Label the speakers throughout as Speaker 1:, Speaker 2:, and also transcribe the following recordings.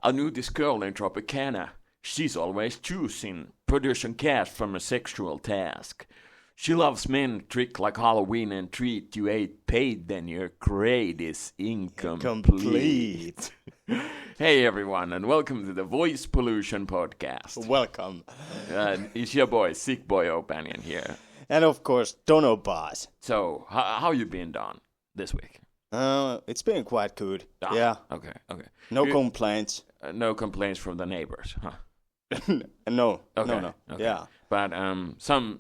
Speaker 1: I knew this girl in Tropicana. She's always choosing producing cash from a sexual task. She loves men, trick like Halloween and treat. You ain't paid, then your grade is incomplete. Hey everyone, and welcome to the Voice Pollution Podcast.
Speaker 2: Welcome.
Speaker 1: It's your boy, Sick Boy Opanion here.
Speaker 2: And of course, Don Opaz.
Speaker 1: So, how you been, Don, this week?
Speaker 2: It's been quite good. Yeah.
Speaker 1: Okay.
Speaker 2: No complaints.
Speaker 1: No complaints from the neighbors, huh?
Speaker 2: No.
Speaker 1: Okay.
Speaker 2: No.
Speaker 1: Okay.
Speaker 2: Yeah.
Speaker 1: But some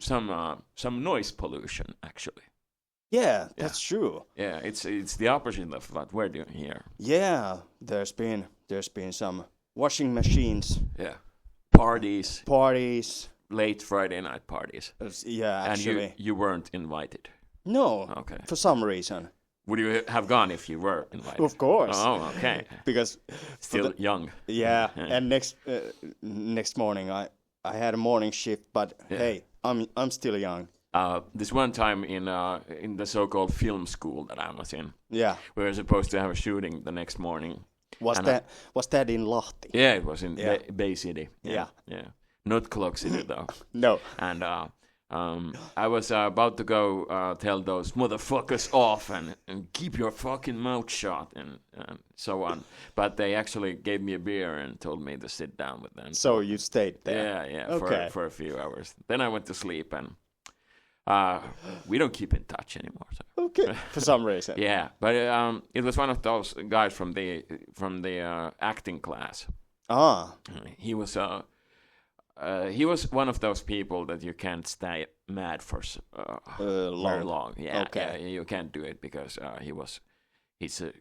Speaker 1: noise pollution actually.
Speaker 2: Yeah, that's true.
Speaker 1: Yeah, it's the opposite of what we're doing here.
Speaker 2: Yeah, there's been some washing machines.
Speaker 1: Yeah, parties, late Friday night parties.
Speaker 2: Yeah, actually.
Speaker 1: And you weren't invited.
Speaker 2: No.
Speaker 1: Okay.
Speaker 2: For some reason.
Speaker 1: Would you have gone if you were invited?
Speaker 2: Of course.
Speaker 1: Oh, okay.
Speaker 2: Because
Speaker 1: still young.
Speaker 2: Yeah, and next morning I had a morning shift, but hey, I'm still young.
Speaker 1: This one time in the so-called film school that I was in, we were supposed to have a shooting the next morning.
Speaker 2: Was that in Lahti?
Speaker 1: Yeah, it was in Bay City.
Speaker 2: Yeah.
Speaker 1: Not Clock City though.
Speaker 2: No.
Speaker 1: And I was about to go tell those motherfuckers off and keep your fucking mouth shut and so on. But they actually gave me a beer and told me to sit down with them.
Speaker 2: So you stayed there?
Speaker 1: Yeah.
Speaker 2: Okay.
Speaker 1: For a few hours. Then I went to sleep and we don't keep in touch anymore. So.
Speaker 2: Okay, for some reason.
Speaker 1: Yeah, but it was one of those guys from the acting class.
Speaker 2: Ah.
Speaker 1: He was one of those people that you can't stay mad for very long. Yeah,
Speaker 2: okay.
Speaker 1: You can't do it because he's a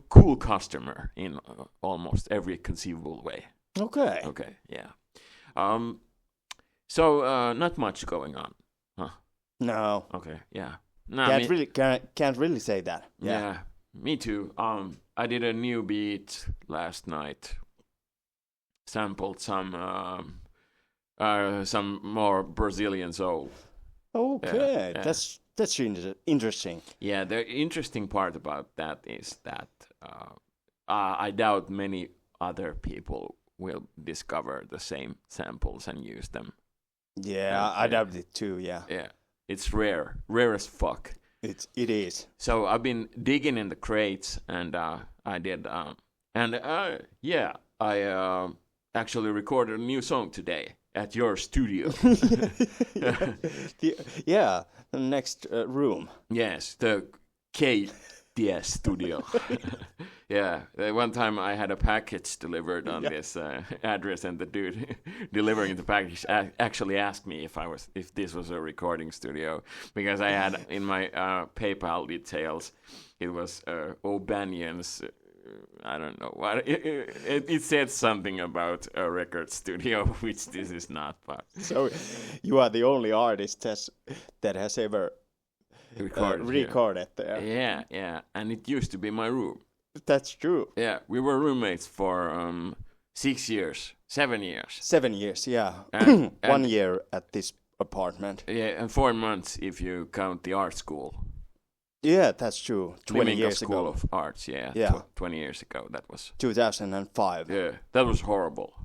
Speaker 1: cool customer in almost every conceivable way.
Speaker 2: Okay.
Speaker 1: Okay, yeah. So not much going on, huh?
Speaker 2: No.
Speaker 1: Okay, yeah. No,
Speaker 2: can't really say that.
Speaker 1: Yeah, me too. I did a new beat last night. Sampled some more Brazilian soul.
Speaker 2: Okay, that's interesting.
Speaker 1: Yeah, the interesting part about that is that I doubt many other people will discover the same samples and use them.
Speaker 2: Yeah, I doubt it too. Yeah.
Speaker 1: Yeah, it's rare as fuck.
Speaker 2: It is.
Speaker 1: So I've been digging in the crates, and I did, I actually recorded a new song today at your studio.
Speaker 2: The next room.
Speaker 1: Yes, the KTS studio. Yeah, one time I had a package delivered on this address, and the dude delivering the package actually asked me if this was a recording studio, because I had in my PayPal details, it was O'Banion's. I don't know what it said something about a record studio, which this is not. But
Speaker 2: so you are the only artist that has ever recorded there.
Speaker 1: Yeah, and it used to be my room.
Speaker 2: That's true.
Speaker 1: Yeah, we were roommates for 7 years.
Speaker 2: 7 years, yeah.
Speaker 1: And
Speaker 2: 1 year at this apartment.
Speaker 1: Yeah, and 4 months if you count the art school.
Speaker 2: Yeah, that's true. 20 years
Speaker 1: School
Speaker 2: ago.
Speaker 1: of Arts, yeah. 20 years ago, that was
Speaker 2: 2005.
Speaker 1: Yeah, that was horrible.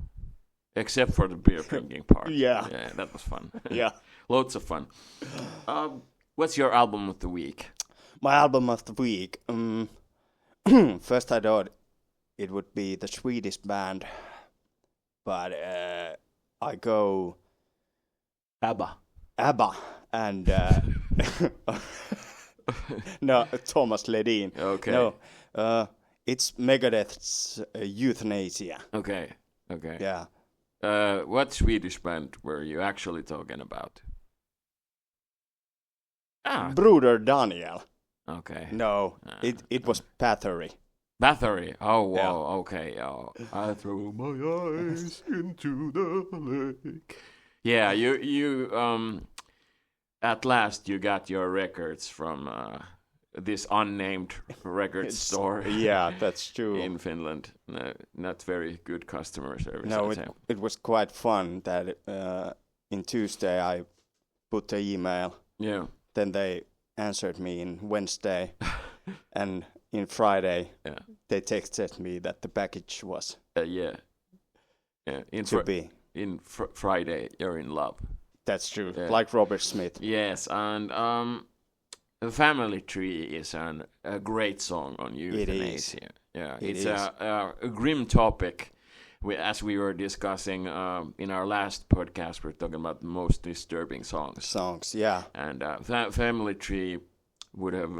Speaker 1: Except for the beer drinking part.
Speaker 2: Yeah,
Speaker 1: that was fun.
Speaker 2: Yeah,
Speaker 1: loads of fun. What's your album of the week?
Speaker 2: My album of the week. First, I thought it would be the Swedish band, but I go
Speaker 1: ABBA,
Speaker 2: and no, Thomas Ledin.
Speaker 1: Okay.
Speaker 2: No, it's Megadeth's Euthanasia.
Speaker 1: Okay.
Speaker 2: Yeah.
Speaker 1: What Swedish band were you actually talking about?
Speaker 2: Bruder Daniel.
Speaker 1: Okay.
Speaker 2: No, it was Bathory.
Speaker 1: Bathory. Oh, wow. Yeah. Okay. Oh, I throw my eyes into the lake. Yeah, you at last you got your records from this unnamed record store.
Speaker 2: Yeah, that's true.
Speaker 1: In Finland. Not very good customer service.
Speaker 2: No, it was quite fun that in Tuesday I put the email.
Speaker 1: Yeah.
Speaker 2: Then they answered me in Wednesday. And in Friday,
Speaker 1: Yeah.
Speaker 2: they texted me that the package was
Speaker 1: Yeah. In Friday, you're in love.
Speaker 2: That's true.
Speaker 1: Yeah.
Speaker 2: Like Robert Smith.
Speaker 1: Yes, and the Family Tree is a great song on euthanasia. Yeah, it's a grim topic. As we were discussing in our last podcast, we're talking about the most disturbing songs.
Speaker 2: Yeah.
Speaker 1: And Family Tree would have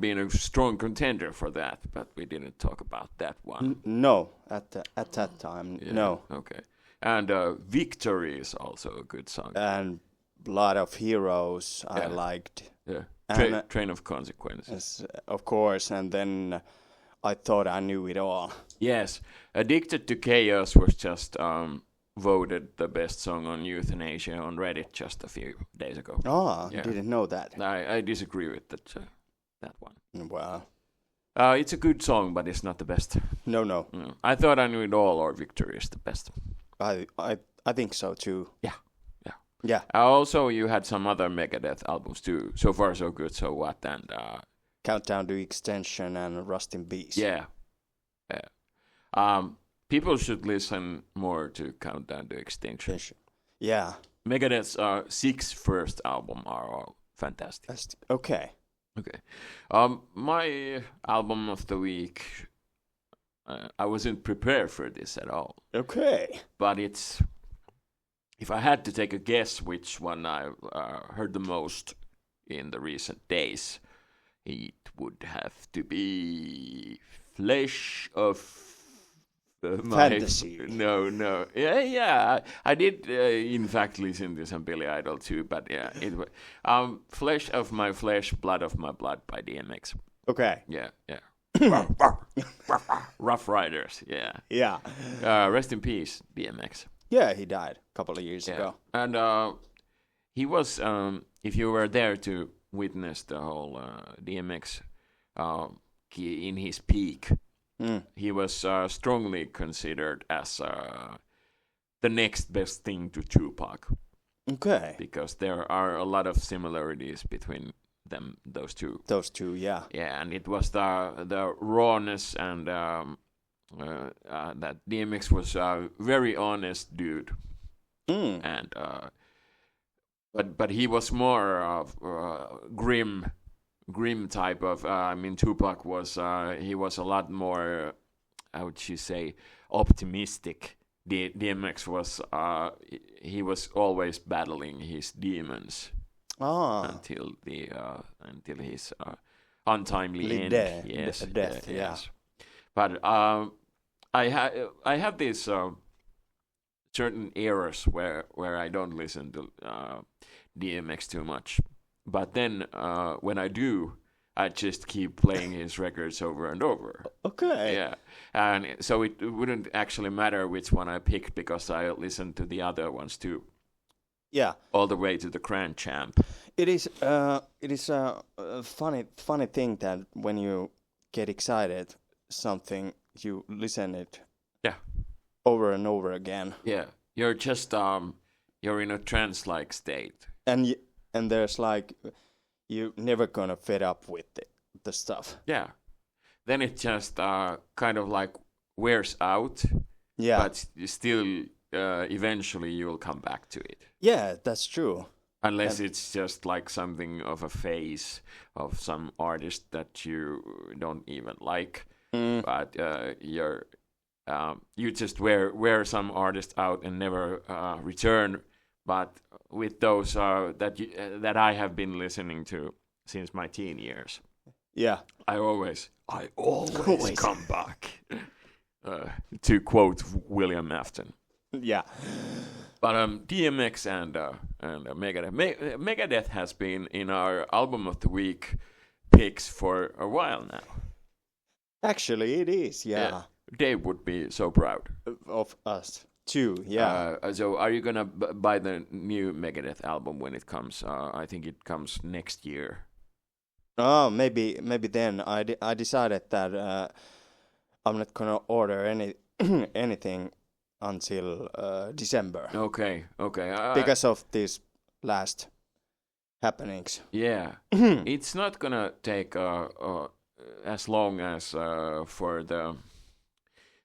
Speaker 1: been a strong contender for that, but we didn't talk about that one.
Speaker 2: No, at that time,
Speaker 1: Yeah,
Speaker 2: no.
Speaker 1: Okay. And Victory is also a good song.
Speaker 2: And Blood of Heroes, I liked.
Speaker 1: Yeah.
Speaker 2: And,
Speaker 1: Train of Consequences.
Speaker 2: Of course, and then I Thought I Knew It All.
Speaker 1: Yes. Addicted to Chaos was just voted the best song on euthanasia on Reddit just a few days ago.
Speaker 2: Oh, yeah. Didn't know that.
Speaker 1: I disagree with that one.
Speaker 2: Wow.
Speaker 1: It's a good song, but it's not the best.
Speaker 2: No.
Speaker 1: I Thought I Knew It All or Victory is the best.
Speaker 2: I think so too.
Speaker 1: Yeah. Also, you had some other Megadeth albums too. So Far So Good, So What, and
Speaker 2: Countdown to Extension and Rust in Peace.
Speaker 1: Yeah. People should listen more to Countdown to Extinction.
Speaker 2: Yeah.
Speaker 1: Megadeth's 6 first album are all fantastic.
Speaker 2: Okay.
Speaker 1: My album of the week, I wasn't prepared for this at all.
Speaker 2: Okay.
Speaker 1: But if I had to take a guess which one I heard the most in the recent days, it would have to be Flesh of
Speaker 2: Fantasy.
Speaker 1: No. Yeah. I did, in fact, listen to some Billy Idol too, but yeah, it was Flesh of My Flesh, Blood of My Blood by DMX.
Speaker 2: Okay.
Speaker 1: Yeah. Rough Riders.
Speaker 2: Yeah.
Speaker 1: Rest in peace, DMX.
Speaker 2: Yeah, he died a couple of years ago.
Speaker 1: And he was, if you were there to witness the whole DMX in his peak, he was strongly considered as the next best thing to Tupac.
Speaker 2: Okay.
Speaker 1: Because there are a lot of similarities between those two.
Speaker 2: Those two, yeah.
Speaker 1: Yeah, and it was the rawness and that DMX was a very honest dude. And but he was more of grim type of. I mean, Tupac was he was a lot more. How would you say, optimistic. DMX was he was always battling his demons until his untimely end.
Speaker 2: Death.
Speaker 1: Yes. But I have these certain eras where I don't listen to DMX too much. But then when I do, I just keep playing his records over and over.
Speaker 2: Okay.
Speaker 1: Yeah. And so it wouldn't actually matter which one I picked because I listened to the other ones too.
Speaker 2: Yeah.
Speaker 1: All the way to the Grand Champ.
Speaker 2: It is a funny thing that when you get excited, something you listen it.
Speaker 1: Yeah.
Speaker 2: Over and over again.
Speaker 1: Yeah. You're just you're in a trance-like state.
Speaker 2: And there's like you're never gonna fed up with the stuff.
Speaker 1: Yeah. Then it just kind of like wears out.
Speaker 2: Yeah.
Speaker 1: But still, eventually you'll come back to it.
Speaker 2: Yeah, that's true.
Speaker 1: Unless it's just like something of a phase of some artist that you don't even like. But you just wear some artist out and never return. But with those that I have been listening to since my teen years,
Speaker 2: yeah,
Speaker 1: I always come back. To quote William Afton.
Speaker 2: Yeah,
Speaker 1: but DMX and Megadeth. Megadeth has been in our album of the week picks for a while now.
Speaker 2: Actually, it is. Yeah.
Speaker 1: Dave would be so proud
Speaker 2: of us too. Yeah.
Speaker 1: So, are you gonna buy the new Megadeth album when it comes? I think it comes next year.
Speaker 2: Oh, maybe then. I decided that I'm not gonna order anything until December.
Speaker 1: Okay.
Speaker 2: Because of these last happenings.
Speaker 1: Yeah. It's not gonna take as long as for the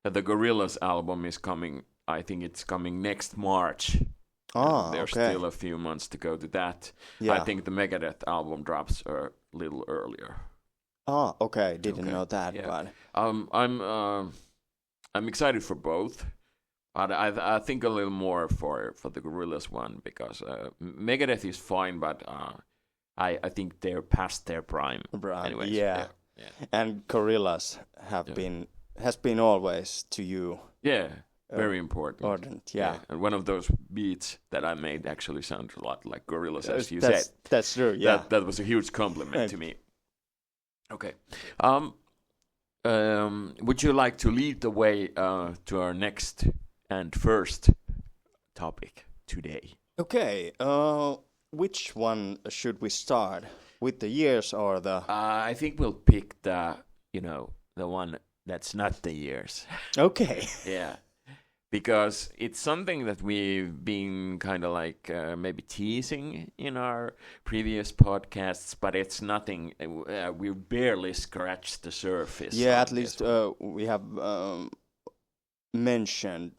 Speaker 1: Gorillaz album is coming. I think it's coming next March. There's still a few months to go to that. I think the Megadeth album drops a little earlier.
Speaker 2: Okay. Didn't know that.
Speaker 1: Yeah. But I'm excited for both. But I think a little more for the Gorillaz one because Megadeth is fine, but I think they're past their prime. Anyways,
Speaker 2: yeah. And Gorillaz has been always to you.
Speaker 1: Yeah. Very important.
Speaker 2: Yeah.
Speaker 1: And one of those beats that I made actually sounds a lot like Gorillaz, as you said.
Speaker 2: That's true, yeah.
Speaker 1: That was a huge compliment to me. Okay. Would you like to lead the way to our next and first topic today? Okay.
Speaker 2: Which one should we start? With the years or the...
Speaker 1: I think we'll pick the one that's not the years.
Speaker 2: Okay.
Speaker 1: Yeah. Because it's something that we've been kind of like maybe teasing in our previous podcasts, but it's nothing. We barely scratched the surface.
Speaker 2: Yeah, at least we have mentioned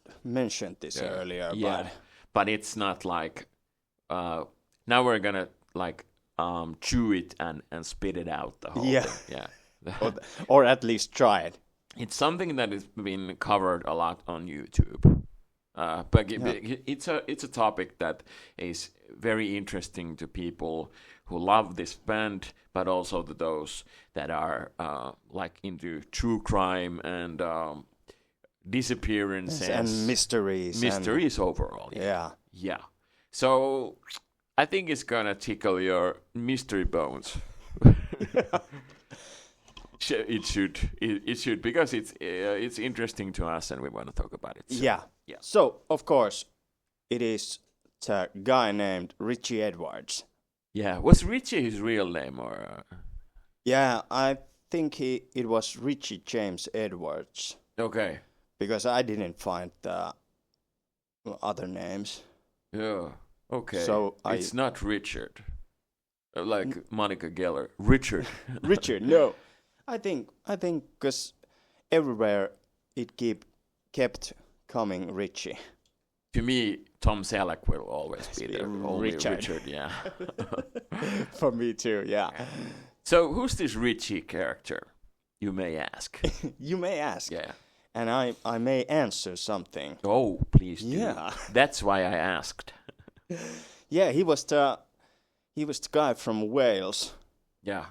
Speaker 2: this earlier.
Speaker 1: Yeah, but it's not like now we're gonna like chew it and spit it out the whole thing. Yeah,
Speaker 2: or at least try it.
Speaker 1: It's something that has been covered a lot on YouTube, but it's a topic that is very interesting to people who love this band, but also to those that are like into true crime and disappearances
Speaker 2: and mysteries
Speaker 1: overall.
Speaker 2: Yeah.
Speaker 1: So I think it's gonna tickle your mystery bones. It should because it's interesting to us and we want to talk about it.
Speaker 2: So. Yeah. So of course, it is a guy named Richey Edwards.
Speaker 1: Yeah. Was Richey his real name or?
Speaker 2: Yeah, I think it was Richey James Edwards.
Speaker 1: Okay.
Speaker 2: Because I didn't find the other names.
Speaker 1: Yeah. Okay.
Speaker 2: So
Speaker 1: it's not Richard, like Monica Geller. Richard.
Speaker 2: Richard. No. I think because everywhere it kept coming Richie.
Speaker 1: To me, Tom Selleck will always be the only Richard. Yeah.
Speaker 2: For me too. Yeah.
Speaker 1: So who's this Richie character? You may ask.
Speaker 2: You may ask.
Speaker 1: Yeah.
Speaker 2: And I may answer something.
Speaker 1: Oh, please do.
Speaker 2: Yeah.
Speaker 1: That's why I asked.
Speaker 2: Yeah, he was the guy from Wales.
Speaker 1: Yeah.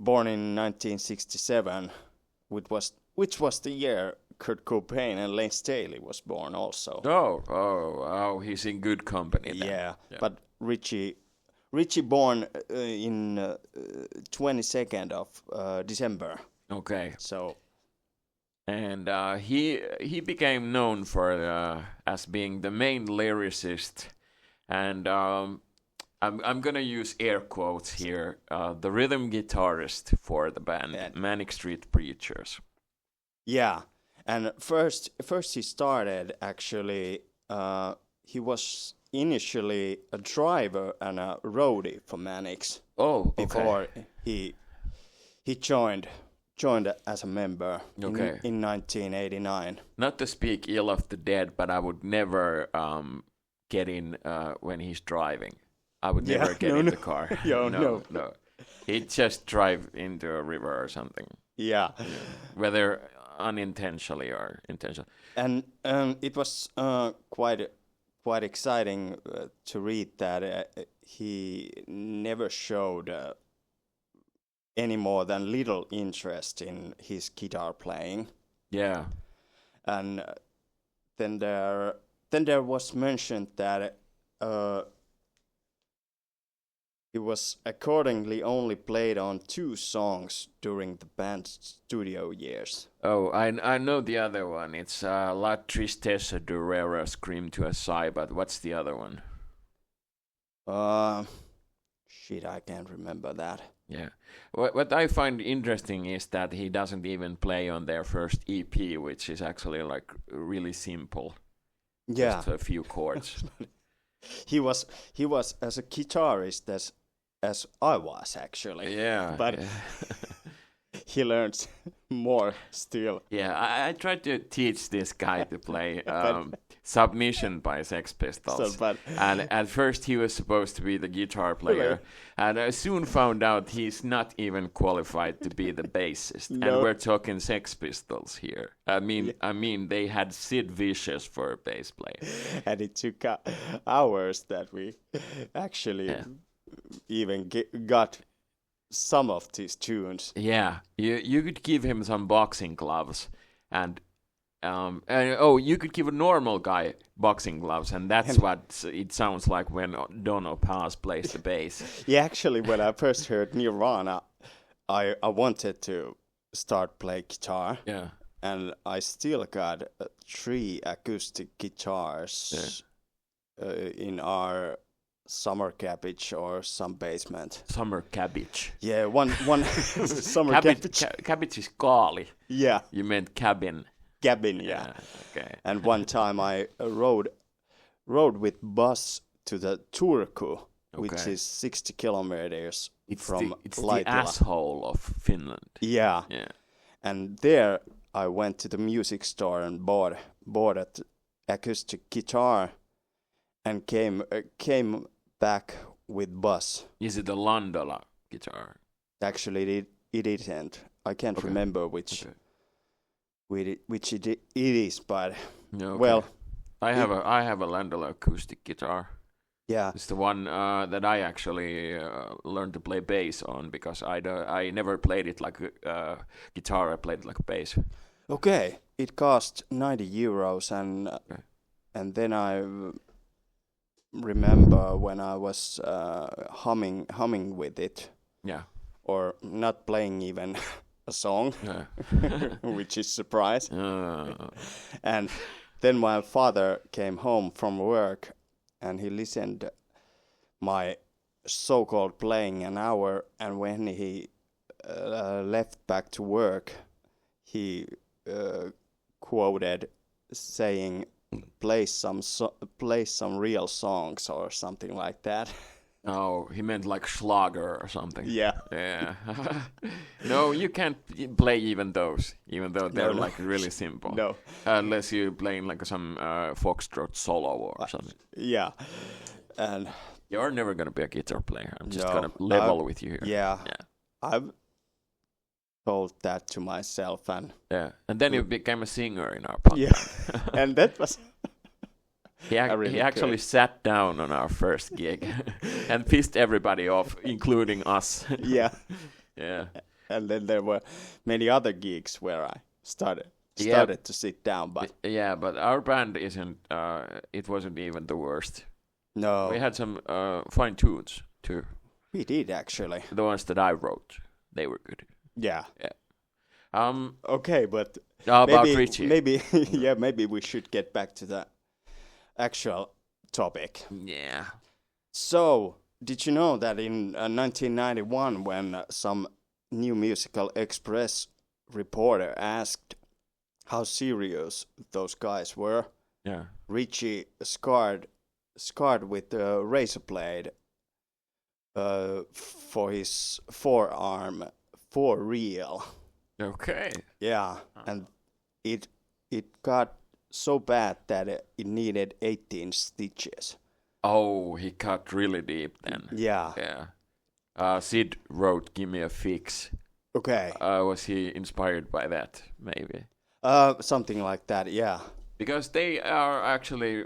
Speaker 2: Born in 1967, which was the year Kurt Cobain and Layne Staley was born also.
Speaker 1: Oh, he's in good company then.
Speaker 2: Yeah. But Richie born in 22nd of December.
Speaker 1: Okay.
Speaker 2: So.
Speaker 1: And he became known for as being the main lyricist, and I'm gonna use air quotes here. The rhythm guitarist for the band Manic Street Preachers. Yeah,
Speaker 2: and first he started actually. He was initially a driver and a roadie for Manics.
Speaker 1: Oh, okay.
Speaker 2: Before he joined as a member in 1989.
Speaker 1: Not to speak ill of the dead, but I would never get in when he's driving. I would never get in the car. No. He'd just drive into a river or something.
Speaker 2: Yeah.
Speaker 1: Whether unintentionally or intentionally.
Speaker 2: And it was quite exciting to read that he never showed any more than little interest in his guitar playing.
Speaker 1: Yeah.
Speaker 2: And then there was mentioned that he was accordingly only played on 2 songs during the band's studio years.
Speaker 1: Oh, I know the other one. It's La Tristeza Durera, Scream to a Sigh, but what's the other one?
Speaker 2: Shit, I can't remember that.
Speaker 1: Yeah. What I find interesting is that he doesn't even play on their first EP, which is actually like really simple.
Speaker 2: Yeah.
Speaker 1: Just a few chords.
Speaker 2: He was as a guitarist as I was actually.
Speaker 1: Yeah.
Speaker 2: But he learns more still.
Speaker 1: Yeah, I tried to teach this guy to play Submission by Sex Pistols. And at first he was supposed to be the guitar player. And I soon found out he's not even qualified to be the bassist. No. And we're talking Sex Pistols here. I mean, they had Sid Vicious for a bass player.
Speaker 2: And it took hours that we actually even got some of these tunes.
Speaker 1: Yeah, you could give him some boxing gloves, and you could give a normal guy boxing gloves, and that's what it sounds like when Don Opaz plays the bass.
Speaker 2: Yeah, actually, when I first heard Nirvana, I wanted to start play guitar.
Speaker 1: Yeah,
Speaker 2: and I still got 3 acoustic guitars in our summer cabbage or some basement.
Speaker 1: Summer cabbage.
Speaker 2: Yeah, one summer cabbage.
Speaker 1: Cabbage is kaali.
Speaker 2: Yeah.
Speaker 1: You meant cabin.
Speaker 2: Cabin, yeah.
Speaker 1: Okay.
Speaker 2: And one time I rode with bus to the Turku, which is 60 kilometers from
Speaker 1: It's
Speaker 2: Laitila.
Speaker 1: the asshole of Finland.
Speaker 2: Yeah. And there I went to the music store and bought an acoustic guitar and came back with bus.
Speaker 1: Is it a Landola guitar?
Speaker 2: Actually, it isn't. I can't remember which it is, but well,
Speaker 1: I have a Landola acoustic guitar.
Speaker 2: Yeah,
Speaker 1: it's the one that I actually learned to play bass on, because I never played it like a guitar. I played it like a bass.
Speaker 2: Okay, it cost 90 euros, and then I remember when I was humming with it.
Speaker 1: Yeah.
Speaker 2: Or not playing even a song, which is surprise. And then my father came home from work, and he listened my so-called playing an hour, and when he left back to work, he quoted saying, play some real songs or something like that.
Speaker 1: Oh, he meant like Schlager or something.
Speaker 2: Yeah.
Speaker 1: No, you can't play even those, even though they're like really simple.
Speaker 2: No.
Speaker 1: Unless you're playing like some foxtrot solo or something.
Speaker 2: Yeah. And
Speaker 1: you're never gonna be a guitar player. I'm just gonna level with you here.
Speaker 2: Yeah. I've told that to myself, and
Speaker 1: then you became a singer in our podcast.
Speaker 2: Yeah. And that was
Speaker 1: he actually sat down on our first gig and pissed everybody off, including us.
Speaker 2: Yeah.
Speaker 1: Yeah.
Speaker 2: And then there were many other gigs where I started to sit down, but
Speaker 1: but our band it wasn't even the worst.
Speaker 2: No.
Speaker 1: We had some fine tunes too.
Speaker 2: We did, actually.
Speaker 1: The ones that I wrote, they were good.
Speaker 2: Yeah.
Speaker 1: Okay,
Speaker 2: but
Speaker 1: about Richey.
Speaker 2: Maybe we should get back to the actual topic.
Speaker 1: Yeah.
Speaker 2: So, did you know that in 1991, when some New Musical Express reporter asked how serious those guys were, Richey scarred with a razor blade for his forearm for real.
Speaker 1: Okay.
Speaker 2: Yeah, and it got so bad that it needed 18 stitches.
Speaker 1: Oh, he cut really deep then.
Speaker 2: Yeah.
Speaker 1: Yeah. Sid wrote "Give Me a Fix."
Speaker 2: Okay.
Speaker 1: Was he inspired by that? Maybe.
Speaker 2: Something like that. Yeah.
Speaker 1: Because they are actually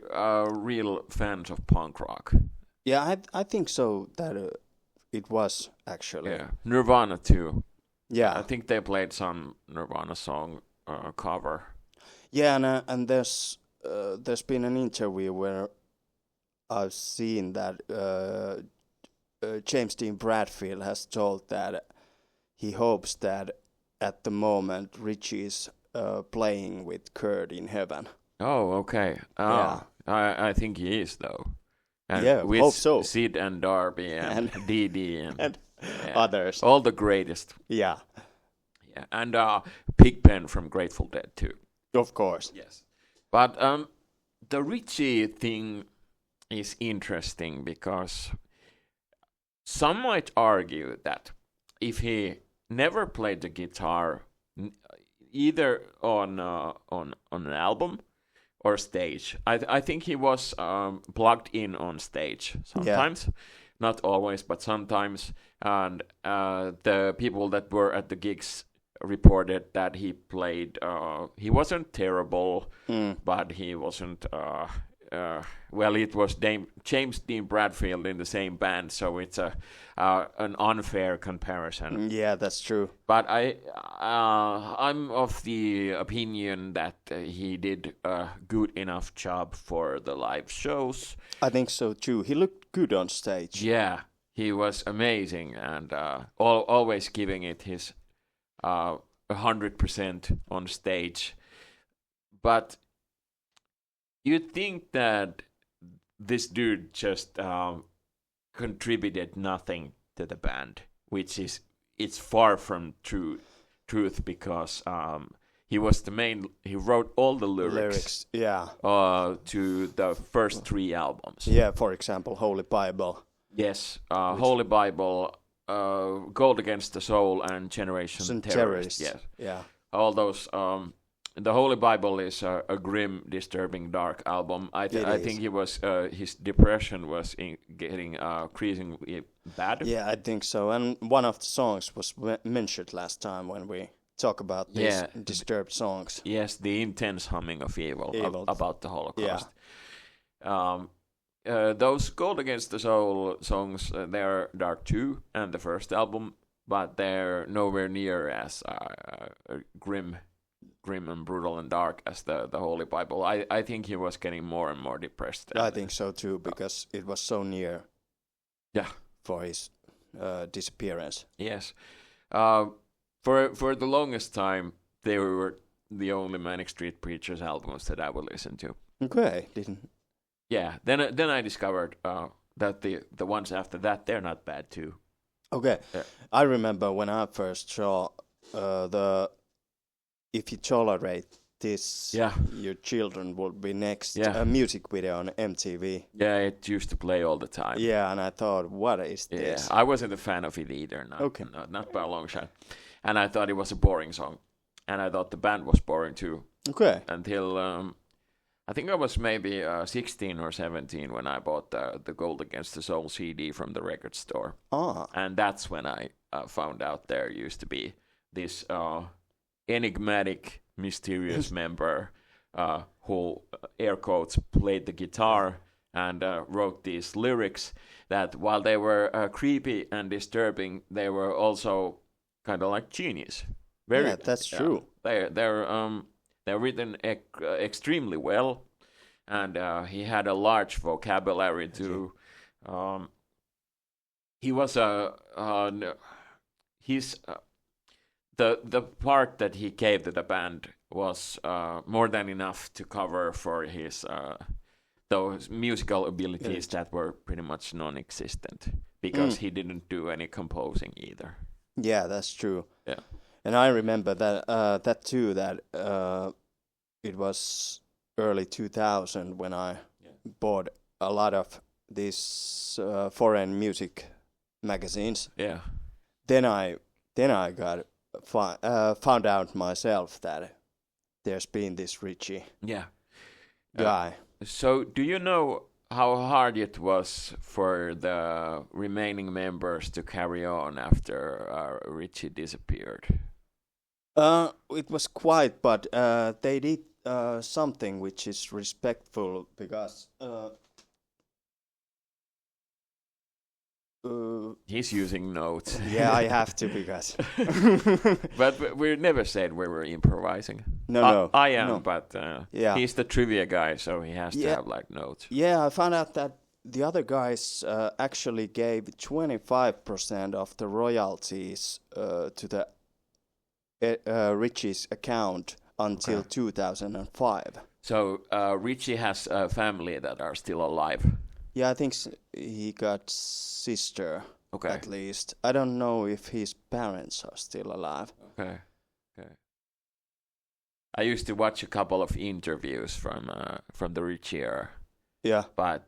Speaker 1: real fans of punk rock.
Speaker 2: Yeah, I think so. That it was actually.
Speaker 1: Yeah. Nirvana too.
Speaker 2: Yeah.
Speaker 1: I think they played some Nirvana song cover.
Speaker 2: Yeah, and there's been an interview where I've seen that James Dean Bradfield has told that he hopes that at the moment Richey is playing with Kurt in heaven.
Speaker 1: Oh, okay.
Speaker 2: Yeah.
Speaker 1: I think he is though. And
Speaker 2: yeah,
Speaker 1: with
Speaker 2: hope so.
Speaker 1: Sid and Darby and DD and
Speaker 2: others.
Speaker 1: All the greatest.
Speaker 2: Yeah.
Speaker 1: Yeah, and Pigpen from Grateful Dead too.
Speaker 2: Of course.
Speaker 1: Yes. But the Richey thing is interesting because some might argue that if he never played the guitar either on an album or stage. I think he was plugged in on stage sometimes, not always, but sometimes. And the people that were at the gigs reported that he played. He wasn't terrible, but he wasn't. Well, it was James Dean Bradfield in the same band, so it's an unfair comparison.
Speaker 2: Yeah, that's true.
Speaker 1: But I'm of the opinion that he did a good enough job for the live shows.
Speaker 2: I think so too. He looked good on stage.
Speaker 1: Yeah, he was amazing and always giving it his 100% on stage. But you'd think that this dude just contributed nothing to the band, which is it's far from truth because he was the main. He wrote all the lyrics to the first 3 albums.
Speaker 2: Yeah, for example, Holy Bible.
Speaker 1: Yes, Holy Bible, Gold Against the Soul, and Generation Terrorist. Yes,
Speaker 2: yeah,
Speaker 1: all those. The Holy Bible is a grim, disturbing, dark album. I think he was his depression was getting increasingly bad.
Speaker 2: Yeah, I think so. And one of the songs was mentioned last time when we talk about these disturbed songs.
Speaker 1: Yes, the intense humming of evil. About the Holocaust.
Speaker 2: Yeah.
Speaker 1: Those Gold Against the Soul songs, they're dark too, and the first album, but they're nowhere near as grim and brutal and dark as the Holy Bible. I think he was getting more and more depressed.
Speaker 2: I think so too, because it was so near.
Speaker 1: Yeah.
Speaker 2: For his disappearance.
Speaker 1: Yes. For the longest time, they were the only Manic Street Preachers albums that I would listen to.
Speaker 2: Okay.
Speaker 1: Yeah. Then I discovered that the ones after that, they're not bad too.
Speaker 2: Okay. Yeah. I remember when I first saw If You Tolerate This, Your Children Will Be Next, a music video on MTV.
Speaker 1: Yeah, it used to play all the time.
Speaker 2: Yeah, and I thought, what is this?
Speaker 1: I wasn't a fan of it either, not by a long shot. And I thought it was a boring song. And I thought the band was boring too.
Speaker 2: Okay.
Speaker 1: Until, I think I was maybe 16 or 17 when I bought the Gold Against the Soul CD from the record store. And that's when I found out there used to be this enigmatic, mysterious member who, air quotes, played the guitar and wrote these lyrics that while they were creepy and disturbing, they were also kind of like genius.
Speaker 2: That's true.
Speaker 1: They're written extremely well, and he had a large vocabulary too. He was the part that he gave to the band was more than enough to cover for his those musical abilities that were pretty much non-existent because he didn't do any composing either.
Speaker 2: Yeah, that's true.
Speaker 1: Yeah,
Speaker 2: and I remember that too. That it was early 2000 when I bought a lot of these foreign music magazines.
Speaker 1: Yeah.
Speaker 2: Then I got found out myself that there's been this Richey guy.
Speaker 1: So do you know how hard it was for the remaining members to carry on after Richey disappeared?
Speaker 2: It was quite, but they did something which is respectful because
Speaker 1: he's using notes.
Speaker 2: Yeah, I have to because.
Speaker 1: But we never said we were improvising.
Speaker 2: No.
Speaker 1: I am, but he's the trivia guy, so he has to have like notes.
Speaker 2: Yeah, I found out that the other guys actually gave 25% of the royalties to the Richey's account until 2005.
Speaker 1: So Richey has a family that are still alive.
Speaker 2: Yeah, I think he got sister at least. I don't know if his parents are still alive.
Speaker 1: Okay. I used to watch a couple of interviews from the Richey era.
Speaker 2: Yeah.
Speaker 1: But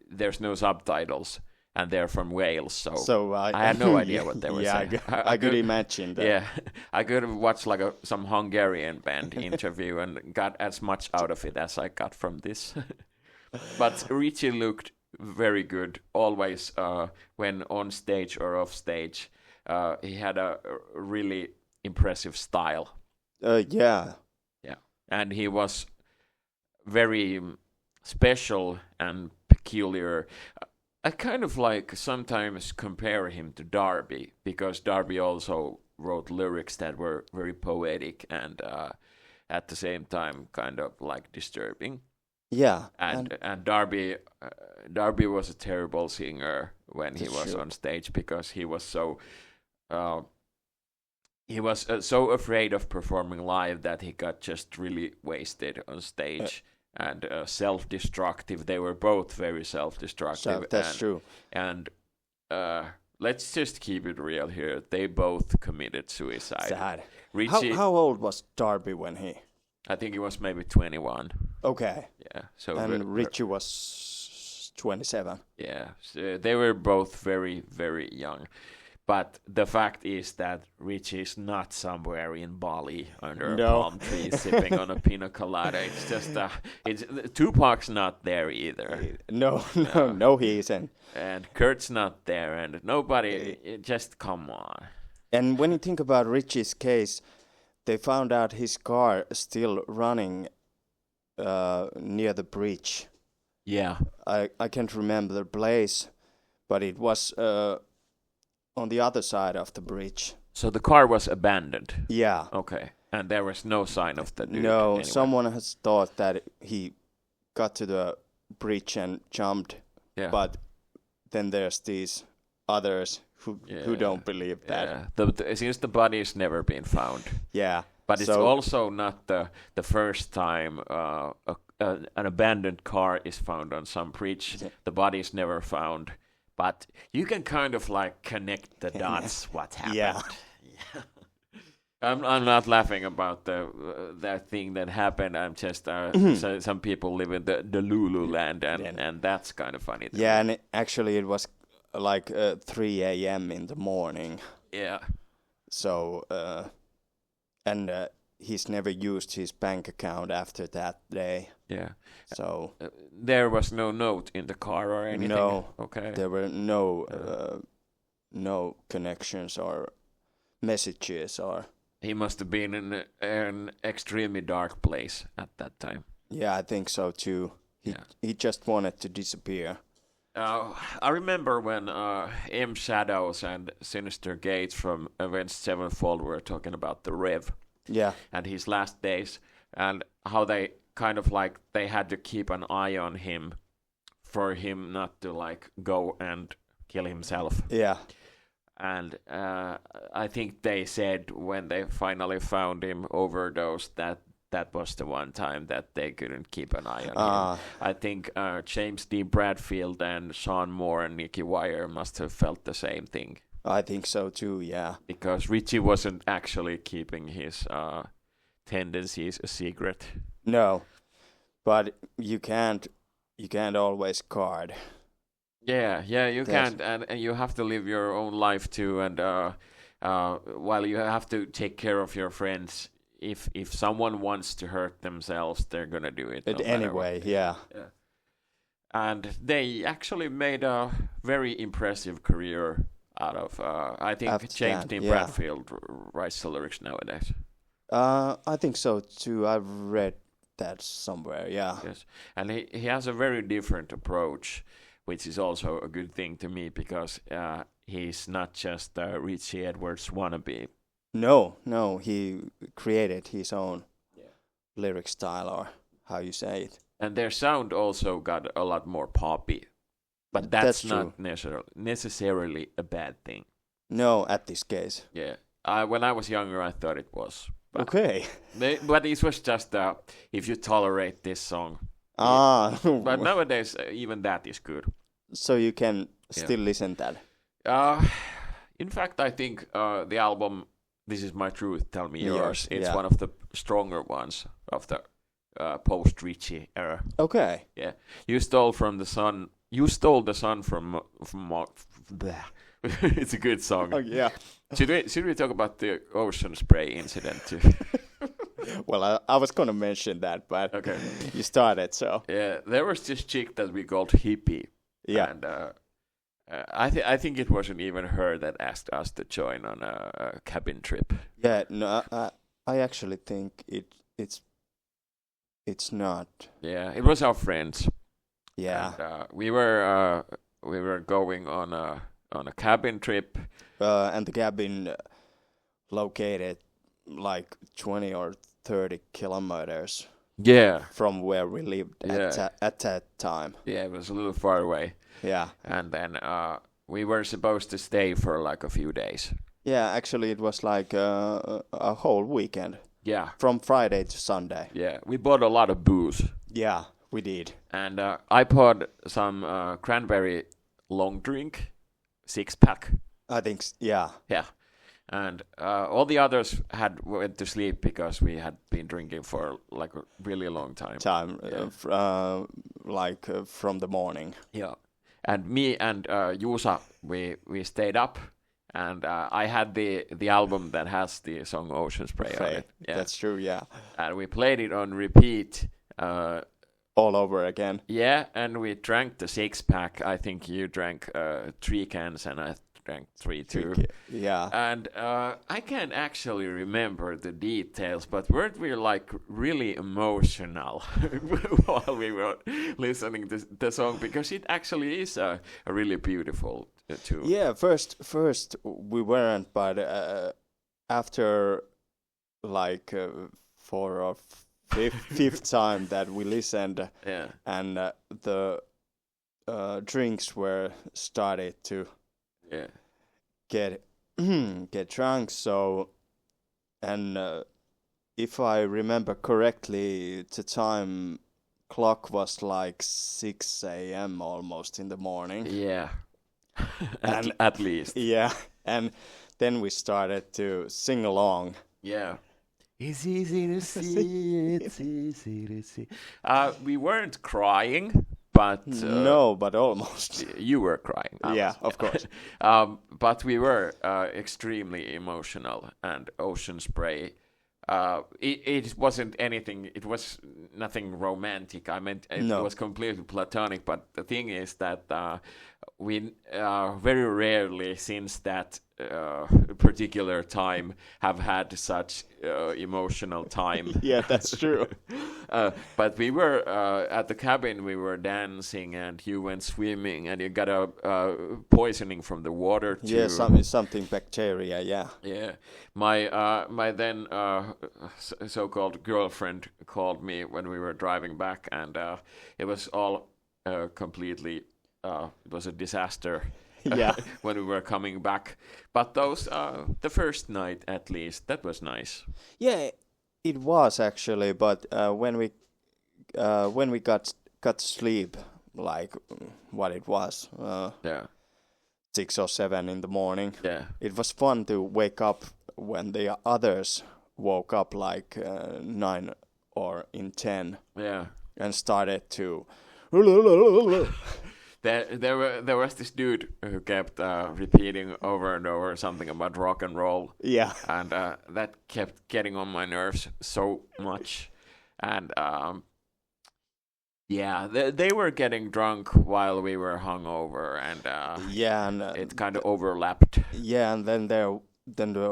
Speaker 1: there's no subtitles. and they're from Wales, so
Speaker 2: I
Speaker 1: had no idea what they were saying.
Speaker 2: I could imagine that.
Speaker 1: Yeah, I could have watched like some Hungarian band interview and got as much out of it as I got from this. But Richey looked very good always when on stage or off stage. He had a really impressive style.
Speaker 2: Yeah,
Speaker 1: and he was very special and peculiar. I kind of like sometimes compare him to Darby, because Darby also wrote lyrics that were very poetic and at the same time kind of like disturbing.
Speaker 2: Yeah,
Speaker 1: and Darby was a terrible singer when he was on stage, because he was so so afraid of performing live that he got just really wasted on stage. And self-destructive. They were both very self-destructive.
Speaker 2: That's true.
Speaker 1: And let's just keep it real here. They both committed suicide.
Speaker 2: Sad.
Speaker 1: Richey,
Speaker 2: how old was Darby when he?
Speaker 1: I think he was maybe 21.
Speaker 2: Okay.
Speaker 1: Yeah. So
Speaker 2: and Richey was 27.
Speaker 1: Yeah. So they were both very, very young. But the fact is that Richey is not somewhere in Bali under a palm tree sipping on a pina colada. It's just Tupac's not there either.
Speaker 2: No, he isn't.
Speaker 1: And Kurt's not there, and nobody. Just come on.
Speaker 2: And when you think about Richey's case, they found out his car still running near the bridge.
Speaker 1: Yeah.
Speaker 2: I can't remember the place, but it was on the other side of the bridge.
Speaker 1: So the car was abandoned?
Speaker 2: Yeah.
Speaker 1: Okay. And there was no sign of the dude?
Speaker 2: No,
Speaker 1: anywhere.
Speaker 2: Someone has thought that he got to the bridge and jumped, but then there's these others who don't believe that.
Speaker 1: Yeah. Since the body's never been found.
Speaker 2: Yeah.
Speaker 1: But it's also not the first time an abandoned car is found on some bridge. The body's never found. But you can kind of like connect the dots. What happened?
Speaker 2: Yeah.
Speaker 1: I'm not laughing about that thing that happened. I'm just so some people live in the Lulu land, and that's kind of funny.
Speaker 2: Yeah, and actually it was like 3 a.m. in the morning.
Speaker 1: Yeah.
Speaker 2: So and he's never used his bank account after that day.
Speaker 1: Yeah.
Speaker 2: So
Speaker 1: there was no note in the car or anything.
Speaker 2: No.
Speaker 1: Okay.
Speaker 2: There were no connections or messages or.
Speaker 1: He must have been in an extremely dark place at that time.
Speaker 2: Yeah, I think so too. He just wanted to disappear.
Speaker 1: I remember when M. Shadows and Sinister Gates from Avenged Sevenfold were talking about the Rev.
Speaker 2: Yeah.
Speaker 1: And his last days, and how they kind of like they had to keep an eye on him for him not to like go and kill himself.
Speaker 2: Yeah.
Speaker 1: And I think they said when they finally found him overdosed that was the one time that they couldn't keep an eye on him. I think James D. Bradfield and Sean Moore and Nicky Wire must have felt the same thing.
Speaker 2: I think so too, yeah.
Speaker 1: Because Richey wasn't actually keeping his tendencies a secret.
Speaker 2: No, but you can't always guard.
Speaker 1: Yeah, you can't, and you have to live your own life too. And while you have to take care of your friends, if someone wants to hurt themselves, they're gonna do it
Speaker 2: anyway. Yeah.
Speaker 1: And they actually made a very impressive career out of. I think
Speaker 2: After
Speaker 1: James
Speaker 2: that,
Speaker 1: Dean Bradfield writes the lyrics nowadays.
Speaker 2: I think so too. I've read that somewhere. Yeah.
Speaker 1: Yes, and he has a very different approach, which is also a good thing to me because he's not just a Richey Edwards wannabe.
Speaker 2: No, he created his own lyric style, or how you say it.
Speaker 1: And their sound also got a lot more poppy, but that's not necessarily a bad thing.
Speaker 2: No, at this case.
Speaker 1: Yeah, when I was younger, I thought it was. But
Speaker 2: okay.
Speaker 1: But it was just if you tolerate this song. But nowadays, even that is good.
Speaker 2: So you can still listen that.
Speaker 1: In fact, I think the album "This Is My Truth, Tell Me Yours" it's
Speaker 2: yeah.
Speaker 1: one of the stronger ones of the post-Richey era.
Speaker 2: Okay.
Speaker 1: Yeah, "You Stole from the Sun," You Stole the Sun from bleh. It's a good song.
Speaker 2: Oh, yeah.
Speaker 1: Should we talk about the ocean spray incident too?
Speaker 2: Well, I was going to mention that, but
Speaker 1: Okay.
Speaker 2: you started, so.
Speaker 1: Yeah, there was this chick that we called Hippie.
Speaker 2: Yeah.
Speaker 1: And I think it wasn't even her that asked us to join on a cabin trip.
Speaker 2: Yeah, no, I actually think it's not.
Speaker 1: Yeah, it was our friends.
Speaker 2: Yeah.
Speaker 1: And, we were going on a cabin trip.
Speaker 2: And the cabin located like 20 or 30 kilometers
Speaker 1: Yeah.
Speaker 2: from where we lived at that time.
Speaker 1: Yeah, it was a little far away.
Speaker 2: Yeah.
Speaker 1: And then we were supposed to stay for like a few days.
Speaker 2: Yeah, actually it was like a whole weekend.
Speaker 1: Yeah.
Speaker 2: From Friday to Sunday.
Speaker 1: Yeah, we bought a lot of booze.
Speaker 2: Yeah, we did.
Speaker 1: And I bought some cranberry long drink, 6-pack.
Speaker 2: I think, yeah.
Speaker 1: Yeah. And all the others went to sleep because we had been drinking for like a really long time.
Speaker 2: Yeah. From the morning.
Speaker 1: Yeah. And me and Juusa, we stayed up, and I had the album that has the song Ocean Spray on it. Yeah.
Speaker 2: That's true, yeah.
Speaker 1: And we played it on repeat.
Speaker 2: All over again.
Speaker 1: Yeah, and we drank the 6-pack. I think you drank 3 cans, and I drank 3 too.
Speaker 2: Yeah.
Speaker 1: And I can't actually remember the details, but weren't we like really emotional while we were listening to the song? Because it actually is a really beautiful tune.
Speaker 2: Yeah, first we weren't, but after like 4 or 5th time that we listened,
Speaker 1: Yeah.
Speaker 2: and the drinks were started to get drunk. So, and if I remember correctly, the time clock was like 6 a.m. almost in the morning.
Speaker 1: Yeah. at least.
Speaker 2: Yeah, and then we started to sing along.
Speaker 1: Yeah. It's easy to see, it's easy to see. We weren't crying, but...
Speaker 2: no, but almost.
Speaker 1: You were crying.
Speaker 2: Yeah, of course.
Speaker 1: But we were extremely emotional, and Ocean Spray... It wasn't anything, it was nothing romantic. I meant it was completely platonic, but the thing is that we very rarely since that particular time have had such emotional time.
Speaker 2: Yeah, that's true.
Speaker 1: But we were at the cabin, we were dancing, and you went swimming, and you got a poisoning from the water too.
Speaker 2: Yeah, something bacteria, yeah.
Speaker 1: Yeah. My then so-called girlfriend called me when we were driving back, and it was all completely it was a disaster.
Speaker 2: Yeah.
Speaker 1: When we were coming back, but those the first night at least, that was nice.
Speaker 2: Yeah, it was actually, but when we got to sleep, like what it was, 6 or 7 in the morning.
Speaker 1: Yeah,
Speaker 2: it was fun to wake up when the others woke up like 9 or in 10.
Speaker 1: Yeah,
Speaker 2: and started to.
Speaker 1: There was this dude who kept repeating over and over something about rock and roll.
Speaker 2: Yeah.
Speaker 1: And that kept getting on my nerves so much. And they were getting drunk while we were hungover, and
Speaker 2: and
Speaker 1: it kind of overlapped.
Speaker 2: Yeah, and then there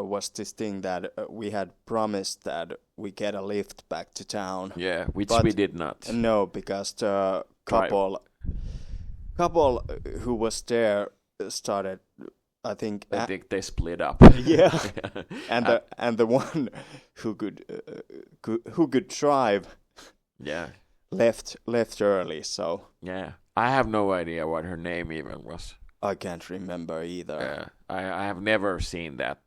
Speaker 2: was this thing that we had promised that we get a lift back to town.
Speaker 1: Yeah, which we did not.
Speaker 2: No, because the couple who was there started, I think
Speaker 1: they split up.
Speaker 2: Yeah, and the one who could drive, left early. So
Speaker 1: yeah, I have no idea what her name even was.
Speaker 2: I can't remember either.
Speaker 1: I have never seen that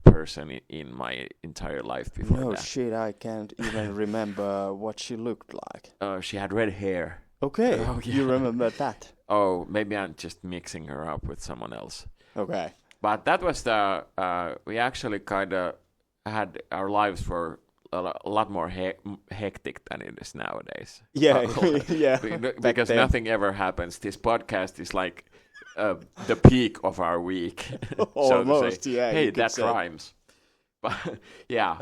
Speaker 1: person in my entire life before.
Speaker 2: No shit, I can't even remember what she looked like.
Speaker 1: She had red hair.
Speaker 2: Okay, you remember that?
Speaker 1: Oh, maybe I'm just mixing her up with someone else.
Speaker 2: Okay.
Speaker 1: But that was we actually kind of had our lives were a lot more hectic than it is nowadays.
Speaker 2: Yeah, yeah.
Speaker 1: Because
Speaker 2: then.
Speaker 1: nothing ever happens. This podcast is like the peak of our week, so to
Speaker 2: Almost,
Speaker 1: say.
Speaker 2: yeah.
Speaker 1: Hey,
Speaker 2: you could
Speaker 1: that
Speaker 2: say.
Speaker 1: rhymes. But yeah,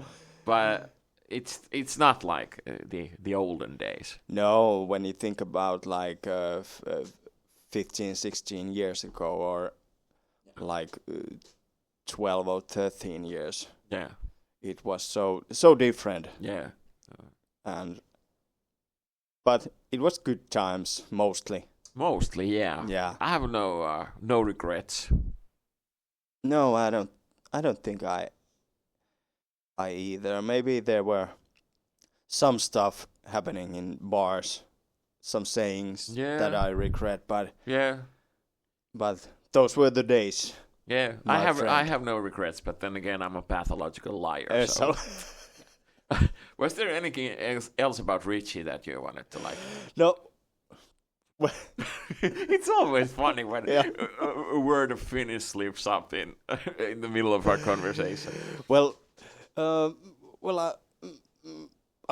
Speaker 1: but it's not like the olden days.
Speaker 2: No, when you think about like 15, 16 years ago, or like 12 or 13 years,
Speaker 1: Yeah,
Speaker 2: it was so different.
Speaker 1: yeah.
Speaker 2: But it was good times mostly.
Speaker 1: Mostly, yeah.
Speaker 2: Yeah.
Speaker 1: I have no regrets.
Speaker 2: No, I don't think I either. Maybe there were some stuff happening in bars, some sayings
Speaker 1: Yeah.
Speaker 2: that I regret,
Speaker 1: Yeah,
Speaker 2: but those were the days.
Speaker 1: yeah.
Speaker 2: My
Speaker 1: I
Speaker 2: friend.
Speaker 1: have no regrets, but then again, I'm a pathological liar.
Speaker 2: So
Speaker 1: Was there anything else about Richey that you wanted to like?
Speaker 2: no.
Speaker 1: It's always funny when
Speaker 2: Yeah.
Speaker 1: a word of Finnish slips up in the middle of our conversation.
Speaker 2: Well, I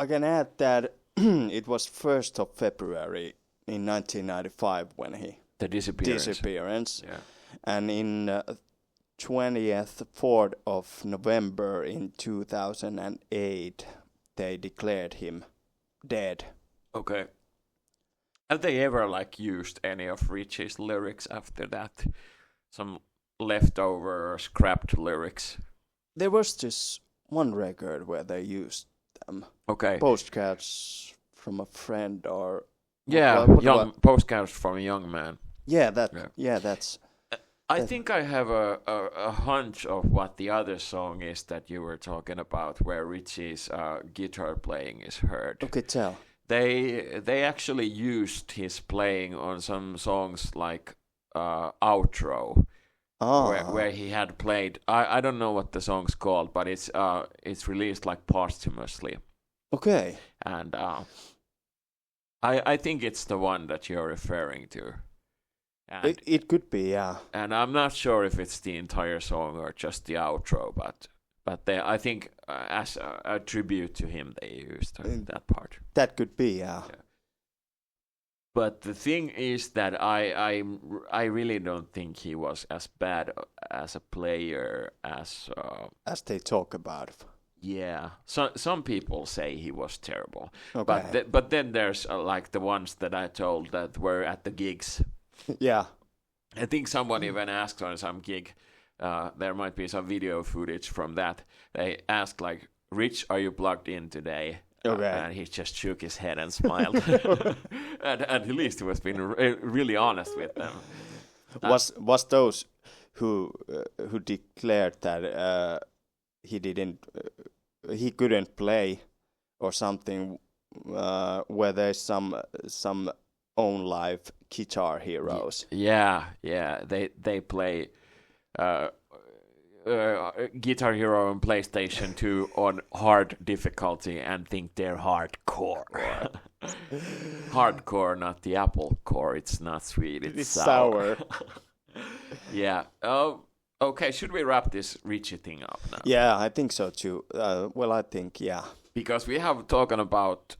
Speaker 2: can add that it was 1st of February in 1995 when he
Speaker 1: The disappearance.
Speaker 2: Disappearance,
Speaker 1: Yeah.
Speaker 2: and in 4th of November in 2008 they declared him dead.
Speaker 1: Okay. Have they ever like used any of Richie's lyrics after that? Some leftover or scrapped lyrics?
Speaker 2: There was this one record where they used them.
Speaker 1: Okay.
Speaker 2: Postcards from a friend, or
Speaker 1: Yeah,
Speaker 2: what-
Speaker 1: postcards from a young man.
Speaker 2: yeah,
Speaker 1: Yeah.
Speaker 2: that's
Speaker 1: I think I have a hunch of what the other song is that you were talking about, where Richie's guitar playing is heard.
Speaker 2: okay. Tell.
Speaker 1: They actually used his playing on some songs like Outro, where he had played. I don't know what the song's called, but it's released like posthumously,
Speaker 2: Okay.
Speaker 1: and I think it's the one that you're referring to. And
Speaker 2: It could be, yeah.
Speaker 1: And I'm not sure if it's the entire song or just the outro, but I think as a tribute to him, they used that part.
Speaker 2: That could be, yeah.
Speaker 1: But the thing is that I really don't think he was as bad as a player as
Speaker 2: As they talk about.
Speaker 1: yeah. Some people say he was terrible,
Speaker 2: Okay.
Speaker 1: but then there's like the ones that I told that were at the gigs.
Speaker 2: Yeah.
Speaker 1: I think someone even asked on some gig, there might be some video footage from that. They asked like, Rich, are you plugged in today?
Speaker 2: Okay.
Speaker 1: And he just shook his head and smiled. and at least he was being really honest with them.
Speaker 2: Was those who declared that he couldn't play or something, were there some own live guitar heroes?
Speaker 1: Yeah. They play Guitar Hero on PlayStation 2 on hard difficulty and think they're hardcore. Hardcore, not the Apple core. It's not sweet. It's sour. Yeah. Okay. Should we wrap this Richie thing up now?
Speaker 2: Yeah, I think so too. I think, yeah.
Speaker 1: Because we have talked about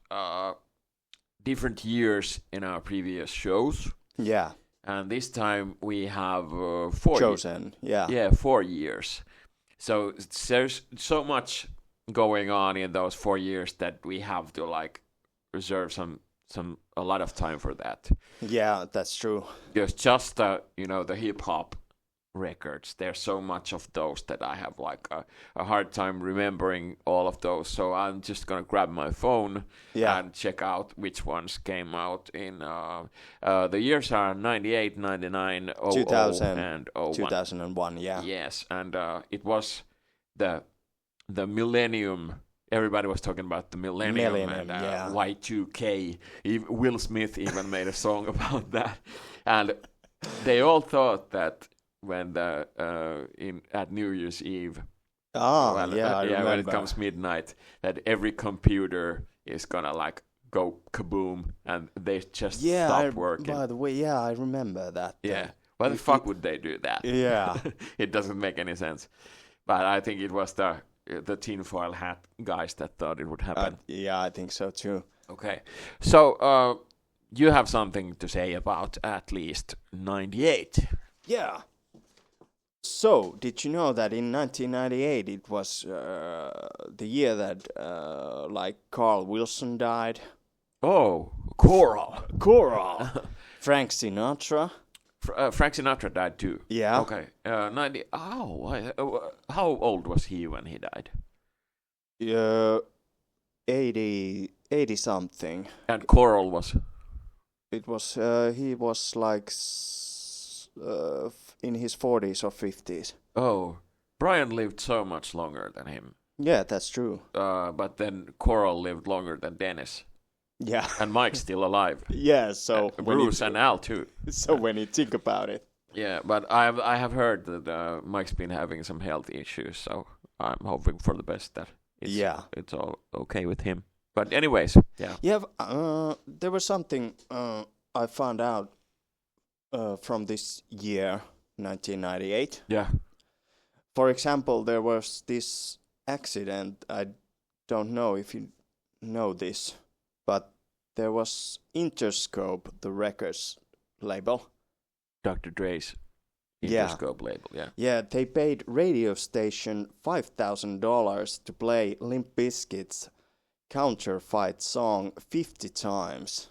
Speaker 1: different years in our previous shows.
Speaker 2: Yeah.
Speaker 1: And this time we have 4
Speaker 2: chosen. Yeah.
Speaker 1: Yeah, 4 years. So there's so much going on in those 4 years that we have to like reserve a lot of time for that.
Speaker 2: Yeah, that's true.
Speaker 1: Because just the hip hop records, there's so much of those that I have like a hard time remembering all of those. So I'm just gonna grab my phone and check out which ones came out in the years are 98, 99,
Speaker 2: 2000
Speaker 1: and 01.
Speaker 2: 2001. Yeah.
Speaker 1: Yes, and it was the millennium. Everybody was talking about the millennium and Y2K. Will Smith even made a song about that, and they all thought that when at New Year's Eve,
Speaker 2: I remember.
Speaker 1: when it comes midnight, that every computer is gonna like go kaboom, and they just stop working.
Speaker 2: By the way, I remember that.
Speaker 1: Yeah, why the fuck would they do that?
Speaker 2: Yeah,
Speaker 1: It doesn't make any sense. But I think it was the tinfoil hat guys that thought it would happen.
Speaker 2: Yeah, I think so too.
Speaker 1: Okay, so you have something to say about At Least 98.
Speaker 2: Yeah. So, did you know that in 1998 it was the year that like Carl Wilson died?
Speaker 1: Oh, Coral.
Speaker 2: Frank Sinatra.
Speaker 1: Frank Sinatra died too.
Speaker 2: Yeah.
Speaker 1: Okay. 90. Oh, how old was he when he died?
Speaker 2: 80 something.
Speaker 1: And Coral was?
Speaker 2: It was he was like in his 40s or 50s.
Speaker 1: Oh, Brian lived so much longer than him.
Speaker 2: Yeah, that's true.
Speaker 1: But then Coral lived longer than Dennis.
Speaker 2: Yeah.
Speaker 1: And Mike's still alive.
Speaker 2: Yeah, so
Speaker 1: Bruce and Al too.
Speaker 2: So when you think about it.
Speaker 1: Yeah, but I have heard that Mike's been having some health issues, so I'm hoping for the best that it's all okay with him. But anyways, yeah.
Speaker 2: Yeah, there was something I found out from this year, 1998.
Speaker 1: Yeah.
Speaker 2: For example, there was this accident. I don't know if you know this, but there was Interscope, the records label.
Speaker 1: Dr. Dre's Interscope label, yeah.
Speaker 2: Yeah, they paid radio station $5,000 to play Limp Bizkit's counterfeit song 50 times.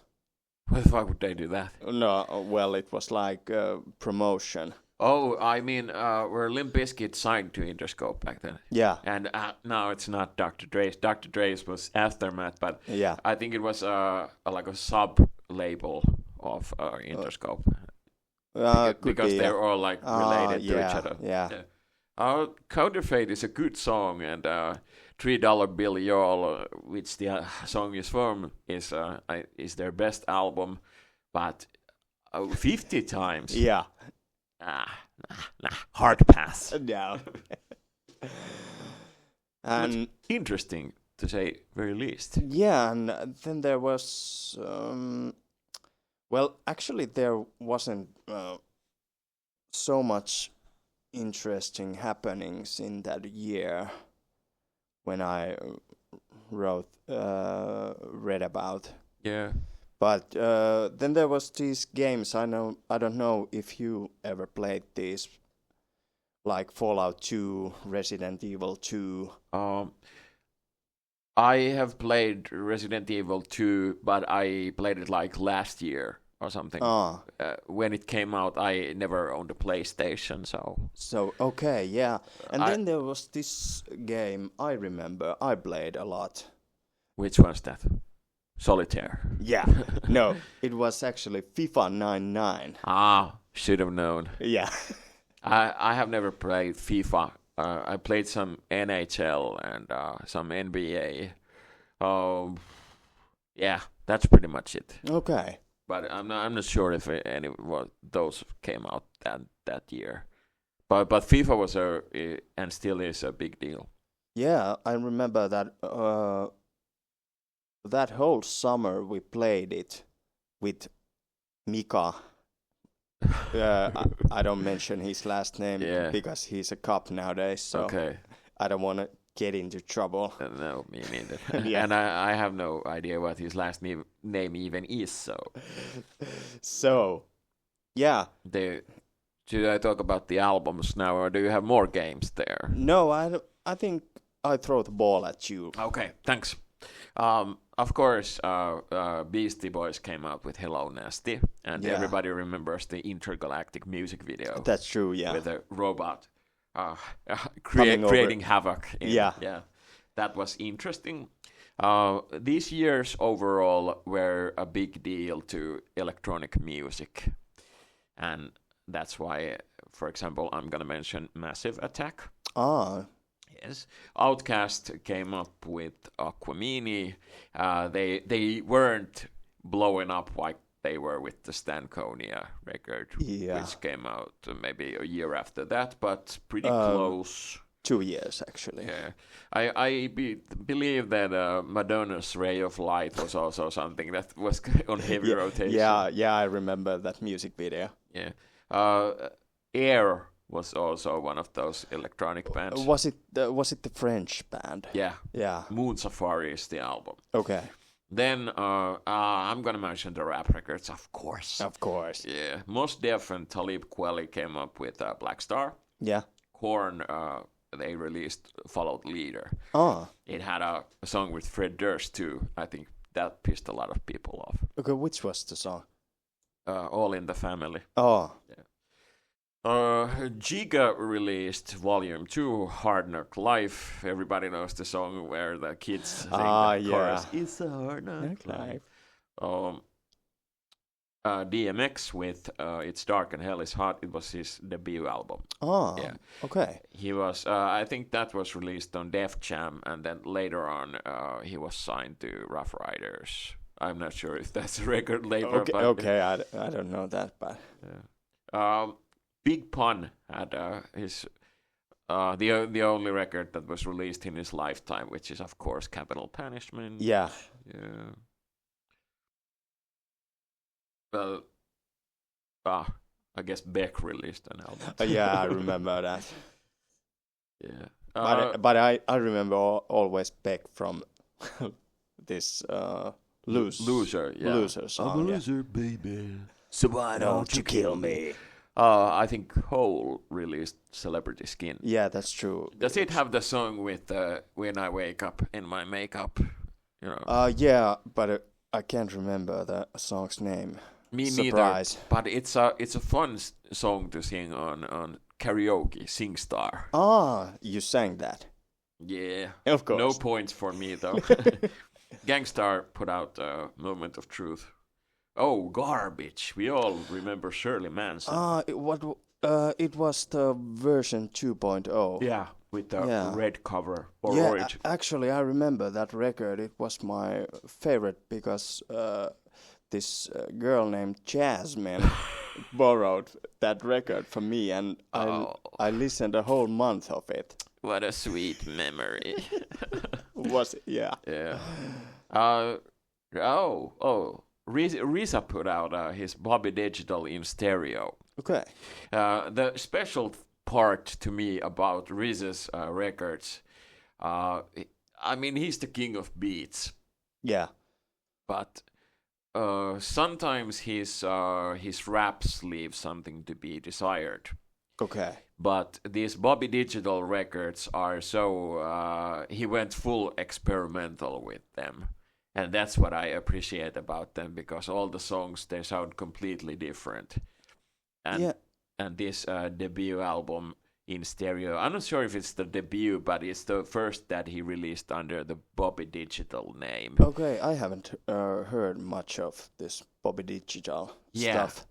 Speaker 1: Why the fuck would they do that?
Speaker 2: No, well, it was like promotion.
Speaker 1: Oh, I mean, were Limp Bizkit signed to Interscope back then?
Speaker 2: Yeah.
Speaker 1: And now it's not Dr. Dre's. Dr. Dre's was Aftermath, but
Speaker 2: yeah.
Speaker 1: I think it was like a sub-label of Interscope. Because they're all like related to each other.
Speaker 2: Yeah.
Speaker 1: Counterfeit is a good song, and $3 Bill Y'all, which the song is from, is their best album, but 50 times.
Speaker 2: Yeah.
Speaker 1: Hard pass.
Speaker 2: Yeah. And
Speaker 1: interesting to say very least.
Speaker 2: Yeah, and then there was well, actually there wasn't so much interesting happenings in that year when I read about.
Speaker 1: Yeah.
Speaker 2: But then there was these games. I don't know if you ever played these, like Fallout 2, Resident Evil 2.
Speaker 1: I have played Resident Evil 2, but I played it like last year or something. When it came out, I never owned a PlayStation, so.
Speaker 2: So okay, yeah. And then there was this game I remember I played a lot.
Speaker 1: Which one's that? Solitaire.
Speaker 2: Yeah. No, it was actually FIFA 99.
Speaker 1: Should have known.
Speaker 2: Yeah.
Speaker 1: I have never played FIFA. I played some NHL and some NBA. Yeah, that's pretty much it.
Speaker 2: Okay.
Speaker 1: But I'm not sure if any those came out that year. But FIFA was and still is a big deal.
Speaker 2: Yeah, I remember that. That whole summer we played it with Mika. I don't mention his last name because he's a cop nowadays, so
Speaker 1: okay.
Speaker 2: I don't want to get into trouble.
Speaker 1: No, me neither.
Speaker 2: Yeah.
Speaker 1: And I have no idea what his last name even is, so.
Speaker 2: So, yeah.
Speaker 1: Should I talk about the albums now, or do you have more games there?
Speaker 2: No, I think I throw the ball at you.
Speaker 1: Okay, thanks. Of course, Beastie Boys came out with Hello Nasty, and everybody remembers the intergalactic music video.
Speaker 2: That's true, yeah.
Speaker 1: With a robot creating havoc.
Speaker 2: Yeah.
Speaker 1: That was interesting. These years overall were a big deal to electronic music, and that's why, for example, I'm going to mention Massive Attack. Yes, Outkast came up with Aquamini. They weren't blowing up like they were with the Stankonia record, which came out maybe a year after that, but pretty close.
Speaker 2: 2 years, actually.
Speaker 1: Yeah, I believe that Madonna's Ray of Light was also something that was on heavy rotation.
Speaker 2: Yeah, I remember that music video.
Speaker 1: Yeah, Air was also one of those electronic bands.
Speaker 2: Was it the French band?
Speaker 1: Yeah.
Speaker 2: Yeah.
Speaker 1: Moon Safari is the album.
Speaker 2: Okay.
Speaker 1: Then I'm gonna mention the rap records, of course.
Speaker 2: Of course.
Speaker 1: Yeah. Mos Def and Talib Kweli came up with Black Star.
Speaker 2: Yeah.
Speaker 1: Korn, they released Follow the Leader.
Speaker 2: Oh.
Speaker 1: It had a song with Fred Durst too. I think that pissed a lot of people off.
Speaker 2: Okay, which was the song?
Speaker 1: All in the Family.
Speaker 2: Oh.
Speaker 1: Yeah. Giga released Volume 2, Hard Knock Life. Everybody knows the song where the kids sing the chorus. It's a hard knock life. DMX with It's Dark and Hell is Hot. It was his debut album.
Speaker 2: Oh,
Speaker 1: yeah.
Speaker 2: Okay.
Speaker 1: He was, I think that was released on Def Jam, and then later on he was signed to Rough Riders. I'm not sure if that's a record label.
Speaker 2: Okay,
Speaker 1: but,
Speaker 2: okay. I don't know that, but...
Speaker 1: Yeah. Big Pun had his... the only record that was released in his lifetime, which is, of course, Capital Punishment.
Speaker 2: Yeah.
Speaker 1: Yeah. Well, I guess Beck released an album.
Speaker 2: Yeah, I remember that.
Speaker 1: Yeah.
Speaker 2: But I remember always Beck from this
Speaker 1: Loser, yeah.
Speaker 2: Loser song.
Speaker 1: I'm a loser, baby. So why
Speaker 2: Don't you kill me?
Speaker 1: I think Hole released Celebrity Skin.
Speaker 2: Yeah, that's true.
Speaker 1: Does it have the song with When I Wake Up in My Makeup? You know.
Speaker 2: Yeah, but I can't remember the song's name.
Speaker 1: Me
Speaker 2: Surprise.
Speaker 1: neither. But it's a fun song to sing on karaoke, SingStar.
Speaker 2: You sang that.
Speaker 1: Yeah.
Speaker 2: Of course.
Speaker 1: No points for me though. Gangstar put out Moment of Truth. Oh, garbage. We all remember Shirley Manson.
Speaker 2: It was the version 2.0.
Speaker 1: Yeah, with the red cover or
Speaker 2: yeah,
Speaker 1: orange.
Speaker 2: Actually, I remember that record. It was my favorite because this girl named Jasmine borrowed that record from me, and I listened a whole month of it.
Speaker 1: What a sweet memory.
Speaker 2: Was it? Yeah.
Speaker 1: Yeah. RZA put out his Bobby Digital in stereo.
Speaker 2: Okay.
Speaker 1: The special part to me about RZA's records, I mean, he's the king of beats.
Speaker 2: Yeah.
Speaker 1: But sometimes his raps leave something to be desired.
Speaker 2: Okay.
Speaker 1: But these Bobby Digital records are so... he went full experimental with them. And that's what I appreciate about them, because all the songs, they sound completely different. And this debut album in stereo, I'm not sure if it's the debut, but it's the first that he released under the Bobby Digital name.
Speaker 2: Okay, I haven't heard much of this Bobby Digital stuff.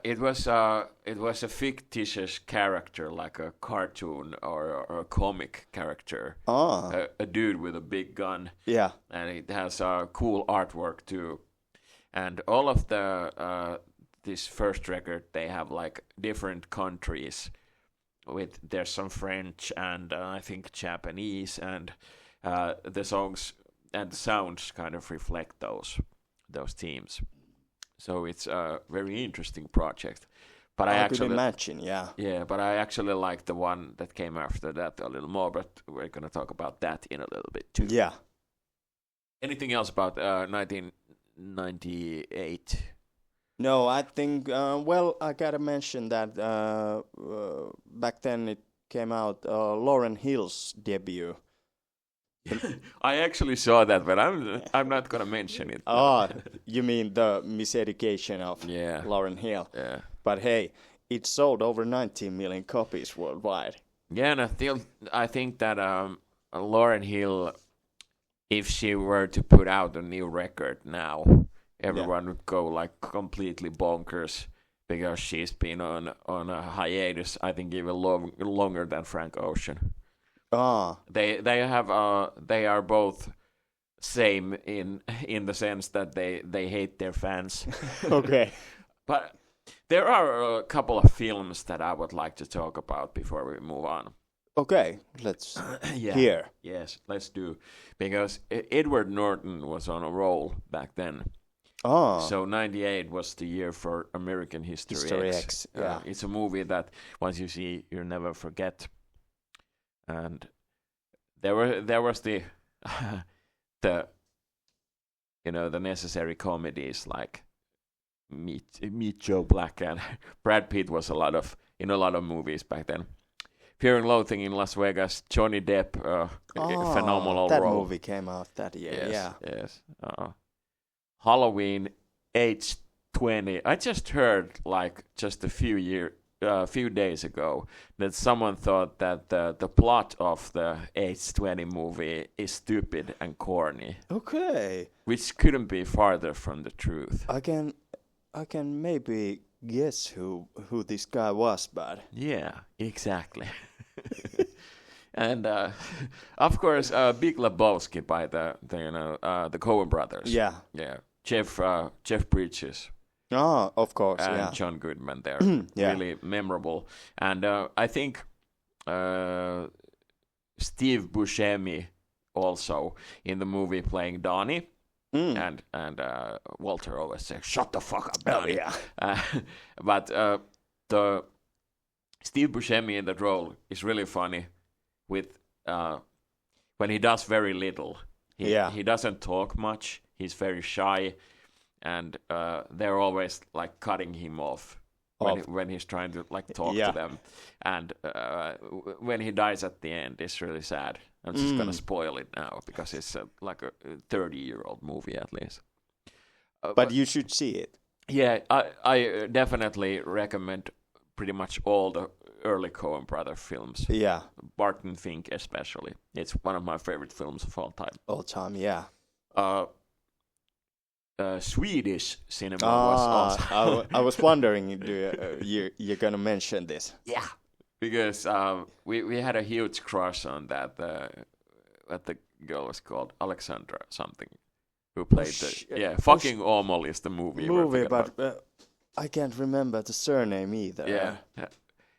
Speaker 1: It was a fictitious character, like a cartoon or a comic character. A dude with a big gun.
Speaker 2: Yeah.
Speaker 1: And it has cool artwork too. And all of the this first record, they have like different countries. There's some French and I think Japanese, and the songs and the sounds kind of reflect those themes. So it's a very interesting project. But I
Speaker 2: could imagine, yeah.
Speaker 1: Yeah, but I actually like the one that came after that a little more, but we're going to talk about that in a little bit too.
Speaker 2: Yeah.
Speaker 1: Anything else about 1998?
Speaker 2: No, I think, I gotta mention that back then it came out Lauryn Hill's debut.
Speaker 1: I actually saw that, but I'm not gonna mention it.
Speaker 2: You mean the miseducation of Lauryn Hill?
Speaker 1: Yeah.
Speaker 2: But hey, it sold over 19 million copies worldwide.
Speaker 1: Yeah, and I think that Lauryn Hill, if she were to put out a new record now, everyone would go like completely bonkers, because she's been on a hiatus. I think even longer than Frank Ocean. They are both same in the sense that they hate their fans.
Speaker 2: Okay.
Speaker 1: But there are a couple of films that I would like to talk about before we move on.
Speaker 2: Okay, let's hear.
Speaker 1: Yes, let's do. Because Edward Norton was on a roll back then.
Speaker 2: Oh,
Speaker 1: So 98 was the year for American History,
Speaker 2: History
Speaker 1: X.
Speaker 2: X, yeah.
Speaker 1: It's a movie that once you see, you'll never forget. And there was the the the necessary comedies like Meet Joe Black, and Brad Pitt was in a lot of movies back then. Fear and Loathing in Las Vegas, Johnny Depp, phenomenal
Speaker 2: that
Speaker 1: role.
Speaker 2: movie came out that year.
Speaker 1: Yes. Halloween, age 20. I just heard just a few days ago that someone thought that the plot of the age 20 movie is stupid and corny,
Speaker 2: Okay,
Speaker 1: which couldn't be farther from the truth.
Speaker 2: I can maybe guess who this guy was, but
Speaker 1: Yeah, exactly. And of course, Big Lebowski by the Coen brothers.
Speaker 2: yeah.
Speaker 1: Jeff Bridges
Speaker 2: Oh, of course,
Speaker 1: and
Speaker 2: yeah.
Speaker 1: John Goodman there.
Speaker 2: Yeah.
Speaker 1: Really memorable. And I think Steve Buscemi also in the movie playing Donnie. And Walter always says, "Shut the fuck up, Donnie."
Speaker 2: yeah.
Speaker 1: But the Steve Buscemi in that role is really funny with when he does very little. He doesn't talk much. He's very shy, and they're always like cutting him off when he's trying to like talk to them. And when he dies at the end, it's really sad. I'm just gonna spoil it now because it's like a 30-year-old movie at least.
Speaker 2: But you should see it.
Speaker 1: Yeah, I definitely recommend pretty much all the early Coen brother films.
Speaker 2: Yeah,
Speaker 1: Barton Fink especially. It's one of my favorite films of all time.
Speaker 2: all time. Yeah.
Speaker 1: Swedish cinema was also.
Speaker 2: I was wondering, you're gonna mention this?
Speaker 1: Yeah, because we had a huge crush on that. What the girl was called, Alexandra something, who played fucking Åmål is the movie.
Speaker 2: But I can't remember the surname either.
Speaker 1: Yeah.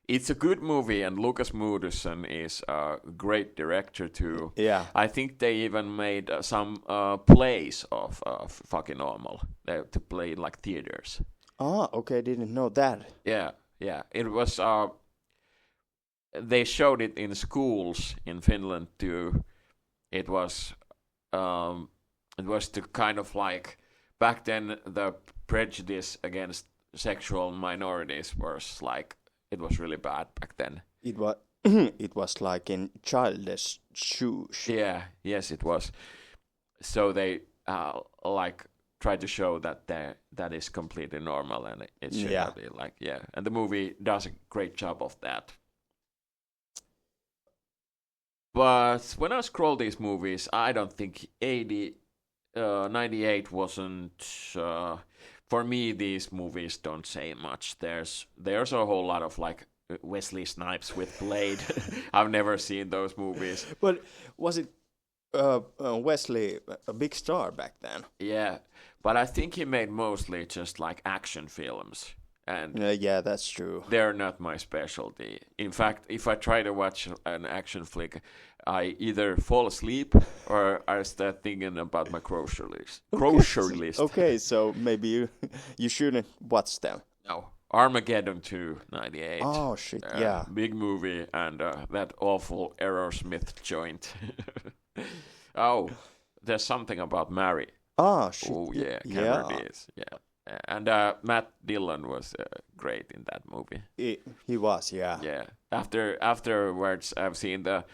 Speaker 1: It's a good movie, and Lukas Moodysson is a great director too.
Speaker 2: Yeah.
Speaker 1: I think they even made some plays of fucking Åmål to play in like theaters.
Speaker 2: Ah, okay, didn't know that.
Speaker 1: Yeah. It was. They showed it in schools in Finland too. It was the kind of like back then the prejudice against sexual minorities was like. It was really bad back then.
Speaker 2: It was like in childish shoes.
Speaker 1: Yeah, yes, it was. So they like tried to show that is completely normal and it should not be like And the movie does a great job of that. But when I scroll these movies, I don't think 98 wasn't. For me, these movies don't say much. There's a whole lot of like Wesley Snipes with Blade. I've never seen those movies.
Speaker 2: But was it Wesley a big star back then?
Speaker 1: Yeah, but I think he made mostly just like action films. And
Speaker 2: yeah, that's true.
Speaker 1: They're not my specialty. In fact, if I try to watch an action flick, I either fall asleep or I start thinking about my grocery list.
Speaker 2: Okay, so maybe you shouldn't watch them.
Speaker 1: No. Armageddon 2, 98.
Speaker 2: Oh, shit, yeah.
Speaker 1: Big movie, and that awful Aerosmith joint. Oh, there's something about Mary.
Speaker 2: Oh, shit.
Speaker 1: Oh, yeah, Cameron Diaz, yeah. And Matt Dillon was great in that movie.
Speaker 2: He was, yeah.
Speaker 1: Yeah. Afterwards, I've seen the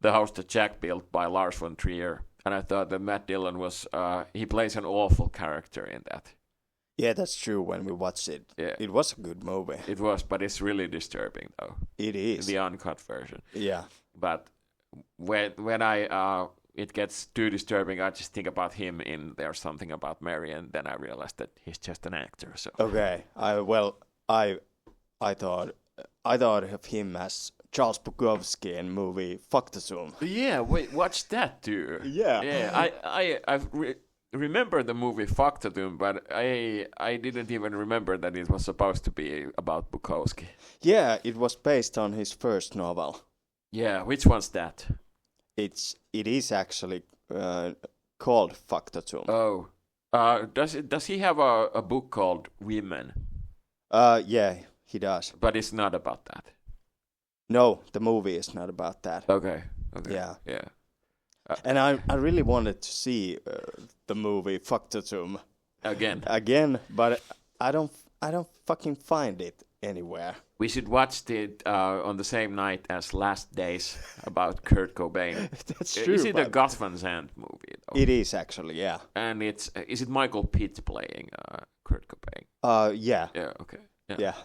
Speaker 1: House That Jack Built by Lars von Trier, and I thought that Matt Dillon was he plays an awful character in that.
Speaker 2: Yeah, that's true. When we watched it, it was a good movie.
Speaker 1: It was, but it's really disturbing though.
Speaker 2: It is
Speaker 1: the uncut version.
Speaker 2: Yeah.
Speaker 1: But when I it gets too disturbing, I just think about him in There's Something About Mary, and then I realized that he's just an actor. So
Speaker 2: okay, I thought of him as Charles Bukowski in movie Faktasum.
Speaker 1: Yeah, wait, watch that too.
Speaker 2: Yeah.
Speaker 1: I remember the movie Faktatum, but I didn't even remember that it was supposed to be about Bukowski.
Speaker 2: Yeah, it was based on his first novel.
Speaker 1: Yeah, which one's that?
Speaker 2: It is actually called Faktatum.
Speaker 1: Oh, Does he have a book called Women?
Speaker 2: Yeah, he does.
Speaker 1: But it's not about that.
Speaker 2: No, the movie is not about that.
Speaker 1: Okay.
Speaker 2: Yeah.
Speaker 1: Yeah.
Speaker 2: And I really wanted to see the movie Faktatum
Speaker 1: Again,
Speaker 2: but I don't fucking find it anywhere.
Speaker 1: we should watch it on the same night as Last Days about Kurt Cobain.
Speaker 2: That's true.
Speaker 1: Is it a Gus Van Sant movie? Though?
Speaker 2: It is actually, yeah.
Speaker 1: And is it Michael Pitt playing Kurt Cobain?
Speaker 2: Yeah.
Speaker 1: Yeah. Okay.
Speaker 2: Yeah.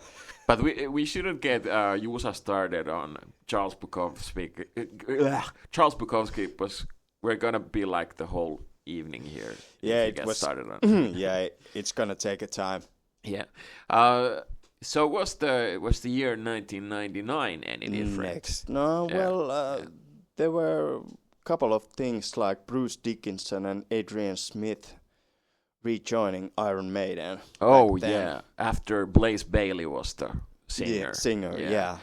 Speaker 1: But we shouldn't get Juusa started on Charles Bukowski. Charles Bukowski we're gonna be like the whole evening here.
Speaker 2: Yeah,
Speaker 1: it was started on.
Speaker 2: Yeah, it's gonna take a time.
Speaker 1: Yeah. So was the year 1999 any different?
Speaker 2: Next. No,
Speaker 1: Yeah.
Speaker 2: well, there were a couple of things like Bruce Dickinson and Adrian Smith rejoining Iron Maiden.
Speaker 1: Oh
Speaker 2: back then.
Speaker 1: yeah, after Blaze Bayley was the singer.
Speaker 2: Yeah, singer, yeah.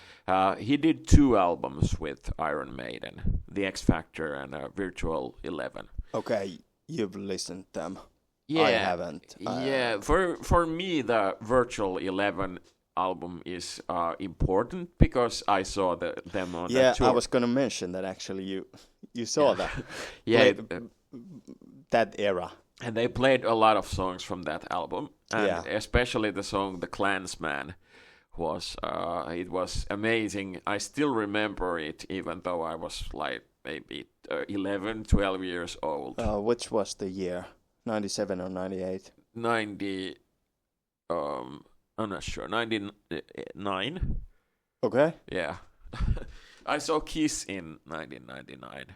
Speaker 1: He did 2 albums with Iron Maiden, The X Factor and Virtual 11.
Speaker 2: Okay, you've listened to them.
Speaker 1: Yeah,
Speaker 2: I haven't.
Speaker 1: Yeah, for me the Virtual 11 album is important because I saw them on that tour.
Speaker 2: I was gonna mention that actually. You saw that.
Speaker 1: Yeah,
Speaker 2: that era.
Speaker 1: and they played a lot of songs from that album, and
Speaker 2: Yeah.
Speaker 1: especially the song "The Klansman" was it was amazing. I still remember it, even though I was like maybe 11, 12 years old.
Speaker 2: Which was the year? 97 or 98?
Speaker 1: 90. I'm not sure. 99.
Speaker 2: Okay.
Speaker 1: Yeah. I saw Kiss in 1999.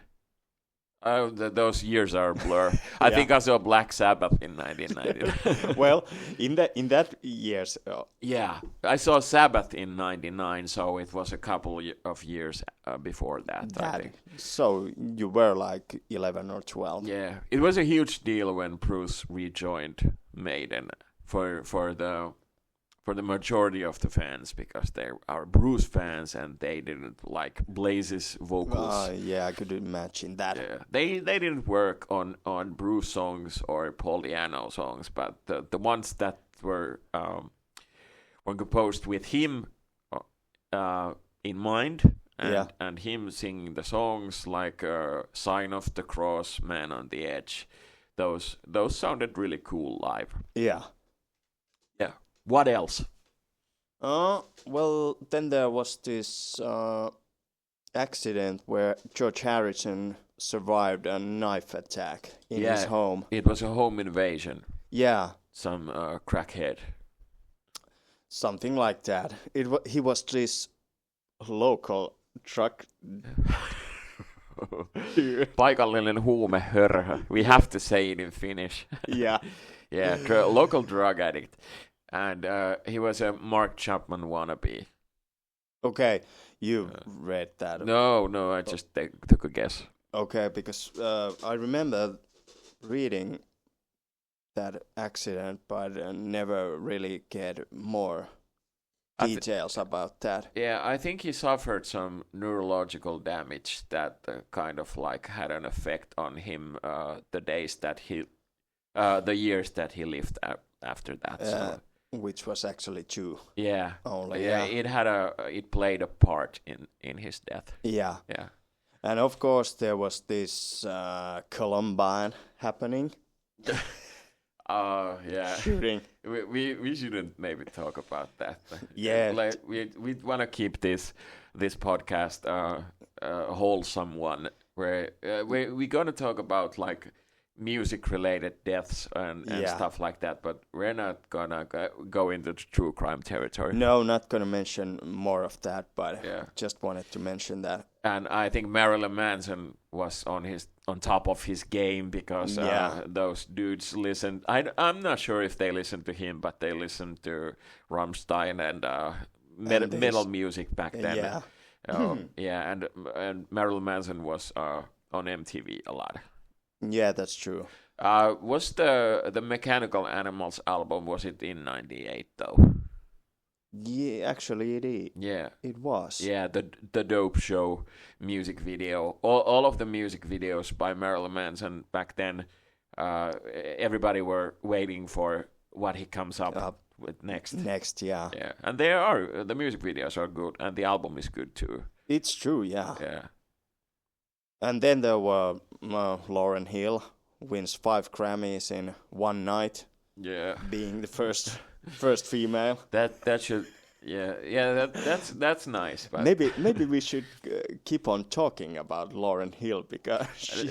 Speaker 1: Those years are a blur. I think I saw Black Sabbath in 1999.
Speaker 2: Well, in that years.
Speaker 1: Yeah, I saw Sabbath in 99, so it was a couple of years before that, I think.
Speaker 2: So you were like 11 or 12.
Speaker 1: Yeah, it was a huge deal when Bruce rejoined Maiden for the majority of the fans, because they are Bruce fans and they didn't like Blaze's vocals.
Speaker 2: Yeah, I could imagine that.
Speaker 1: Yeah, they didn't work on Bruce songs or Paul Di'Anno songs, but the ones that were composed with him in mind, and him singing the songs like Sign of the Cross, Man on the Edge, those sounded really cool live.
Speaker 2: Yeah.
Speaker 1: Yeah. What else?
Speaker 2: Well, then there was this accident where George Harrison survived a knife attack in his home.
Speaker 1: It was a home invasion.
Speaker 2: Yeah.
Speaker 1: Some crackhead.
Speaker 2: Something like that. He was this local truck.
Speaker 1: Paikallinen huumehörhö. We have to say it in Finnish.
Speaker 2: Yeah.
Speaker 1: Yeah, local drug addict. And he was a Mark Chapman wannabe.
Speaker 2: Okay, you read that.
Speaker 1: No, I just took a guess.
Speaker 2: Okay, because I remember reading that accident, but never really get more details about that.
Speaker 1: Yeah, I think he suffered some neurological damage that kind of like had an effect on him the years that he lived after that. So.
Speaker 2: Which was actually 2.
Speaker 1: Yeah.
Speaker 2: Only.
Speaker 1: Yeah. It played a part in his death.
Speaker 2: Yeah.
Speaker 1: Yeah.
Speaker 2: And of course there was this Columbine happening.
Speaker 1: Yeah.
Speaker 2: Shooting.
Speaker 1: We shouldn't maybe talk about that.
Speaker 2: Yeah.
Speaker 1: We want to keep this podcast a wholesome one, where we're gonna talk about like music-related deaths and stuff like that, but we're not gonna go into true crime territory.
Speaker 2: No, not gonna mention more of that, but just wanted to mention that.
Speaker 1: And I think Marilyn Manson was on top of his game, because those dudes listened. I'm not sure if they listened to him, but they listened to Rammstein and metal music back then.
Speaker 2: Yeah.
Speaker 1: And Marilyn Manson was on MTV a lot.
Speaker 2: Yeah, that's true.
Speaker 1: Was the Mechanical Animals album, was it in 98 though?
Speaker 2: Yeah, actually it is.
Speaker 1: Yeah.
Speaker 2: It was.
Speaker 1: Yeah, the Dope Show music video. All of the music videos by Marilyn Manson back then everybody were waiting for what he comes up with next.
Speaker 2: Next, yeah.
Speaker 1: Yeah, and the music videos are good, and the album is good too.
Speaker 2: It's true, yeah.
Speaker 1: Yeah.
Speaker 2: And then there were Lauryn Hill wins 5 Grammys in one night.
Speaker 1: Yeah.
Speaker 2: Being the first female.
Speaker 1: That should that's nice. But
Speaker 2: maybe we should keep on talking about Lauryn Hill because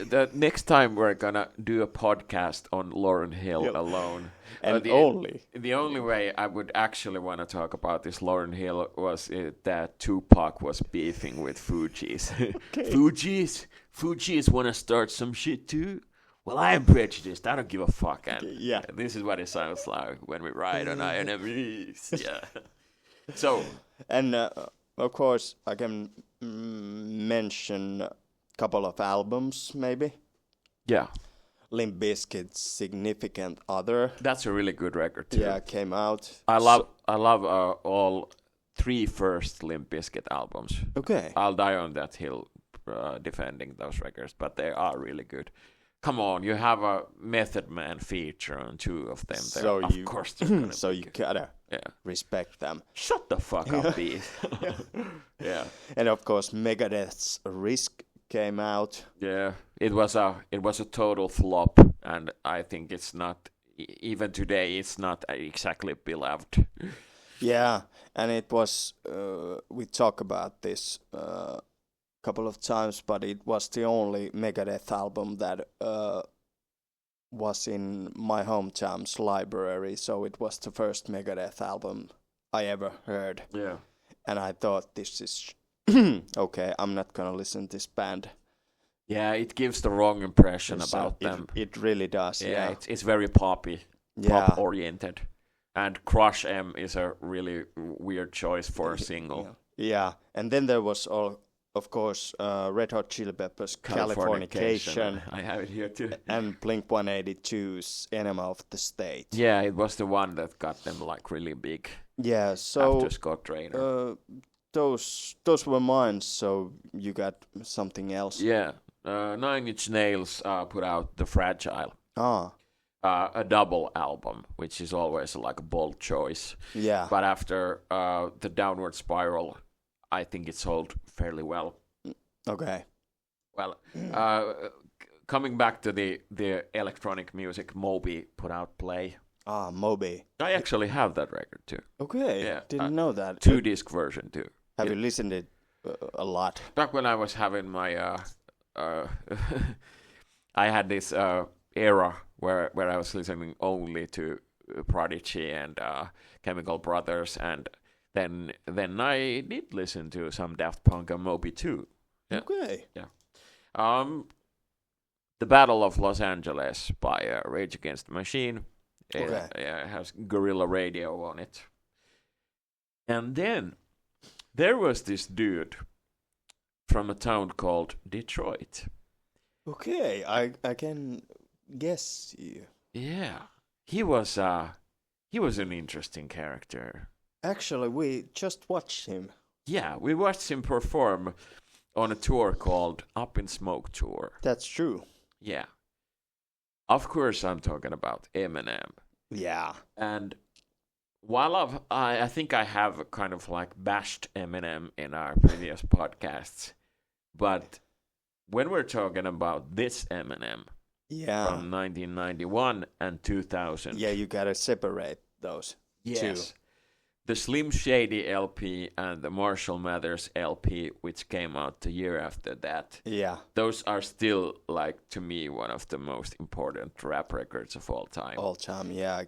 Speaker 1: the next time we're gonna do a podcast on Lauryn Hill alone.
Speaker 2: And
Speaker 1: the only way I would actually want to talk about this Lauryn Hill was that Tupac was beefing with Fugees. Okay. Fugees want to start some shit too. Well, I am prejudiced. I don't give a fuck. And this is what it sounds like when we ride on our enemies. Yeah. So,
Speaker 2: and of course, I can mention a couple of albums, maybe.
Speaker 1: Yeah.
Speaker 2: Limp Bizkit's Significant Other.
Speaker 1: That's a really good record too.
Speaker 2: Yeah, came out.
Speaker 1: I love all 3 first Limp Bizkit albums.
Speaker 2: Okay.
Speaker 1: I'll die on that hill defending those records, but they are really good. Come on, you have a Method Man feature on 2 of them.
Speaker 2: So
Speaker 1: of course they're gonna
Speaker 2: so you gotta respect them.
Speaker 1: Shut the fuck up, Beat. Yeah.
Speaker 2: And of course, Megadeth's Risk came out.
Speaker 1: Yeah, it was a total flop, and I think it's not even today. It's not exactly beloved.
Speaker 2: Yeah, and it was. We talk about this couple of times, but it was the only Megadeth album that was in my hometown's library, so it was the first Megadeth album I ever heard.
Speaker 1: Yeah.
Speaker 2: And I thought, this is okay, I'm not gonna listen to this band.
Speaker 1: Yeah, it gives the wrong impression about them.
Speaker 2: It really does, yeah.
Speaker 1: It's very poppy, pop-oriented. And Crush M is a really weird choice for a single.
Speaker 2: Yeah, and then there was of course, Red Hot Chili Peppers' Californication.
Speaker 1: I have it here too.
Speaker 2: And Blink-182's Enema of the State.
Speaker 1: Yeah, it was the one that got them like really big.
Speaker 2: Yeah, so
Speaker 1: after Scott Traynor.
Speaker 2: Those were mine. So you got something else?
Speaker 1: Yeah, 9 Inch Nails put out The Fragile. A double album, which is always like a bold choice.
Speaker 2: Yeah.
Speaker 1: But after the Downward Spiral, I think it sold fairly well.
Speaker 2: Okay.
Speaker 1: Well, coming back to the electronic music, Moby put out Play.
Speaker 2: Moby.
Speaker 1: I actually have that record too.
Speaker 2: Okay. Yeah. Didn't know that.
Speaker 1: 2-disc version too.
Speaker 2: Have you listened to it a lot?
Speaker 1: Back when I was having my, I had this era where I was listening only to Prodigy and Chemical Brothers, and then I did listen to some Daft Punk and Moby too. Yeah.
Speaker 2: Okay.
Speaker 1: Yeah. The Battle of Los Angeles by Rage Against the Machine.
Speaker 2: Okay.
Speaker 1: It has Guerrilla Radio on it. And then there was this dude from a town called Detroit.
Speaker 2: Okay, I can guess you.
Speaker 1: Yeah. He was an interesting character.
Speaker 2: Actually, we just watched him.
Speaker 1: Yeah, we watched him perform on a tour called Up in Smoke Tour.
Speaker 2: That's true.
Speaker 1: Yeah. Of course, I'm talking about Eminem.
Speaker 2: Yeah.
Speaker 1: And while I think I have kind of like bashed Eminem in our previous podcasts, but when we're talking about this Eminem from 1991 and 2000.
Speaker 2: Yeah, you gotta separate those two.
Speaker 1: The Slim Shady LP and the Marshall Mathers LP, which came out the year after that.
Speaker 2: Yeah.
Speaker 1: Those are still, like, to me, one of the most important rap records of all time.
Speaker 2: All time, yeah, I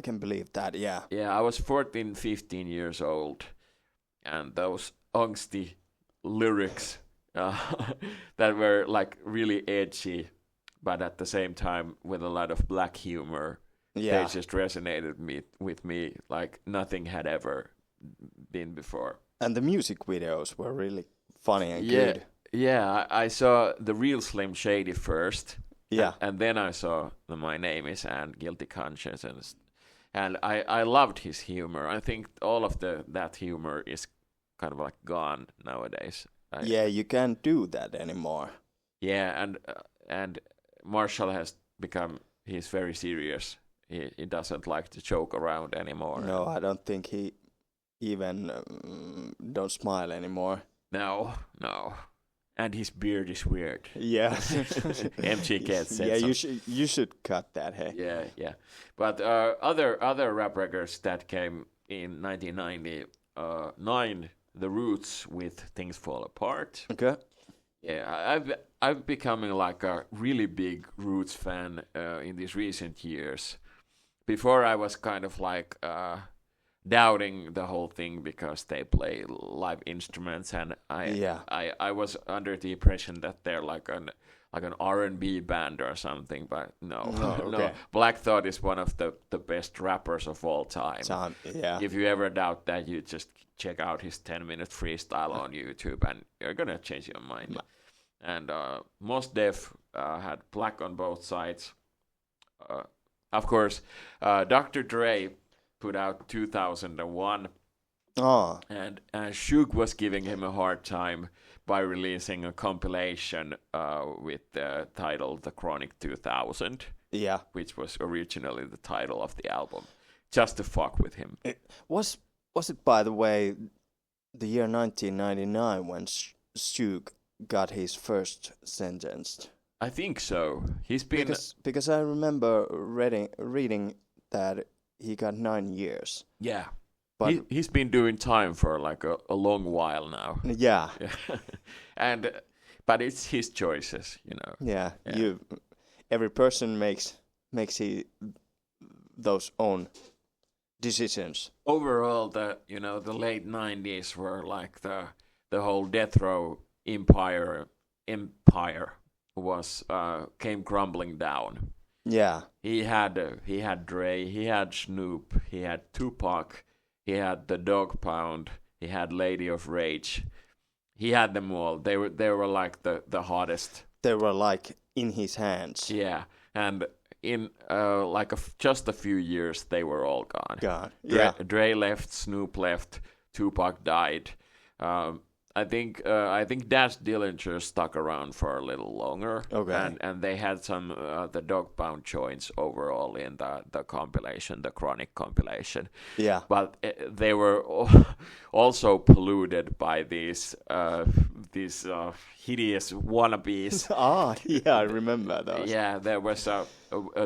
Speaker 2: can believe that, yeah.
Speaker 1: Yeah, I was 14, 15 years old, and those angsty lyrics that were, like, really edgy, but at the same time with a lot of black humor.
Speaker 2: Yeah.
Speaker 1: They just resonated with me like nothing had ever been before.
Speaker 2: And the music videos were really funny and good.
Speaker 1: Yeah, I saw the real Slim Shady first.
Speaker 2: Yeah.
Speaker 1: And then I saw the My Name Is and Guilty Conscience. And I loved his humor. I think all of that humor is kind of like gone nowadays.
Speaker 2: Yeah, you can't do that anymore.
Speaker 1: Yeah, and Marshall has he's very serious. He doesn't like to joke around anymore.
Speaker 2: No, I don't think he even don't smile anymore.
Speaker 1: No. And his beard is weird.
Speaker 2: Yeah.
Speaker 1: MGK said
Speaker 2: yeah,
Speaker 1: so.
Speaker 2: you should cut that, hey.
Speaker 1: Yeah. But other rap records that came in 1999, The Roots with Things Fall Apart.
Speaker 2: Okay.
Speaker 1: Yeah, I've becoming like a really big Roots fan in these recent years. Before I was kind of like doubting the whole thing because they play live instruments, and I was under the impression that they're like an R&B band or something, but no. No. Black Thought is one of the best rappers of all time.
Speaker 2: Yeah.
Speaker 1: If you ever doubt that, you just check out his 10-minute freestyle on YouTube, and you're gonna change your mind. And Mos Def had black on both sides. Of course, Dr. Dre put out 2001.
Speaker 2: Oh.
Speaker 1: And Suge was giving him a hard time by releasing a compilation with the title The Chronic 2000.
Speaker 2: Yeah.
Speaker 1: Which was originally the title of the album. Just to fuck with him.
Speaker 2: Was it, by the way, the year 1999 when Suge got his first sentenced?
Speaker 1: I think so. He's been...
Speaker 2: Because I remember reading that he got 9 years.
Speaker 1: Yeah. But he's been doing time for like a long while now.
Speaker 2: Yeah.
Speaker 1: But it's his choices, you know.
Speaker 2: Yeah. Every person makes those own decisions.
Speaker 1: Overall, the late 90s were like the whole death row empire was came crumbling down.
Speaker 2: Yeah.
Speaker 1: He had Dre, he had Snoop, he had Tupac, he had the Dog Pound, he had Lady of Rage. He had them all. They were like the hottest.
Speaker 2: They were like in his hands.
Speaker 1: Yeah, and in just a few years they were all gone. Dre left, Snoop left, Tupac died. I think Dash Dillinger stuck around for a little longer.
Speaker 2: Okay.
Speaker 1: And they had some the Dog Pound joints overall in the compilation, the Chronic compilation.
Speaker 2: Yeah.
Speaker 1: But they were also polluted by these hideous wannabes.
Speaker 2: Yeah, I remember those.
Speaker 1: Yeah, there was a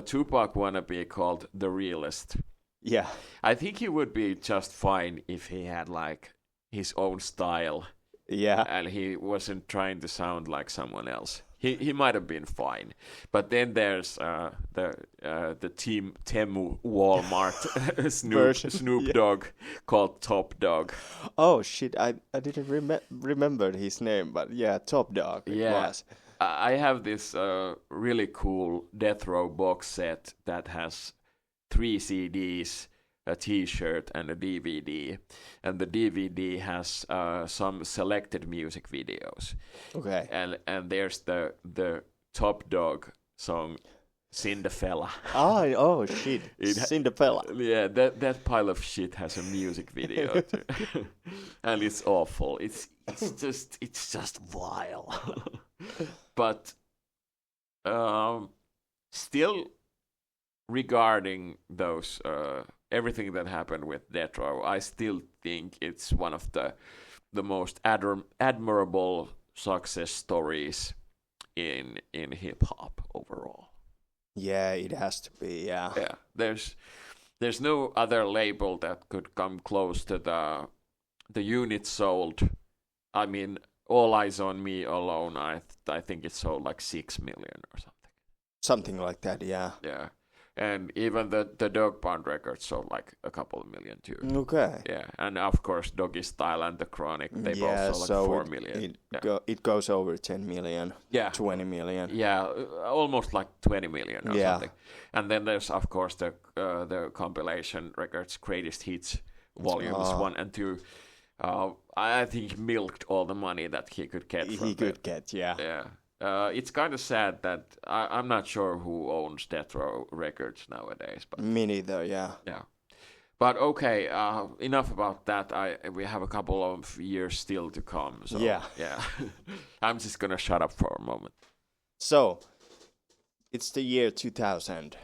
Speaker 1: Tupac wannabe called The Realist.
Speaker 2: Yeah.
Speaker 1: I think he would be just fine if he had like his own style.
Speaker 2: Yeah.
Speaker 1: And he wasn't trying to sound like someone else. He might have been fine. But then there's the Team Temu Walmart Snoop Dogg called Top Dog.
Speaker 2: Oh shit, I didn't remember his name, but yeah, Top Dog it was.
Speaker 1: I have this really cool Death Row box set that has 3 CDs, a T-shirt and a DVD, and the DVD has some selected music videos.
Speaker 2: Okay.
Speaker 1: And there's the Top Dog song Cinderfella.
Speaker 2: Oh shit. Cinderfella.
Speaker 1: Yeah, that pile of shit has a music video too. And it's awful. It's just vile. But still regarding those everything that happened with Death Row, I still think it's one of the most admirable success stories in hip hop overall.
Speaker 2: Yeah, it has to be. Yeah.
Speaker 1: Yeah. There's no other label that could come close to the units sold. I mean, All Eyes on Me alone, I think it sold like 6 million or something.
Speaker 2: Something like that. Yeah.
Speaker 1: Yeah. And even the Dog Pound records sold like a couple of million too.
Speaker 2: Okay.
Speaker 1: Yeah, and of course Doggy Style and the Chronic, they both sold like 4 million.
Speaker 2: It goes over 10 million, 20 million.
Speaker 1: Yeah, almost like 20 million or something. And then there's of course the compilation records, Greatest Hits, volumes 1 and 2. I think he milked all the money that he could get from
Speaker 2: Yeah.
Speaker 1: Yeah. It's kind of sad that I'm not sure who owns Death Row Records nowadays. But
Speaker 2: me neither, yeah.
Speaker 1: Yeah. But okay, enough about that. We have a couple of years still to come. So, yeah. I'm just going to shut up for a moment.
Speaker 2: So, it's the year 2000,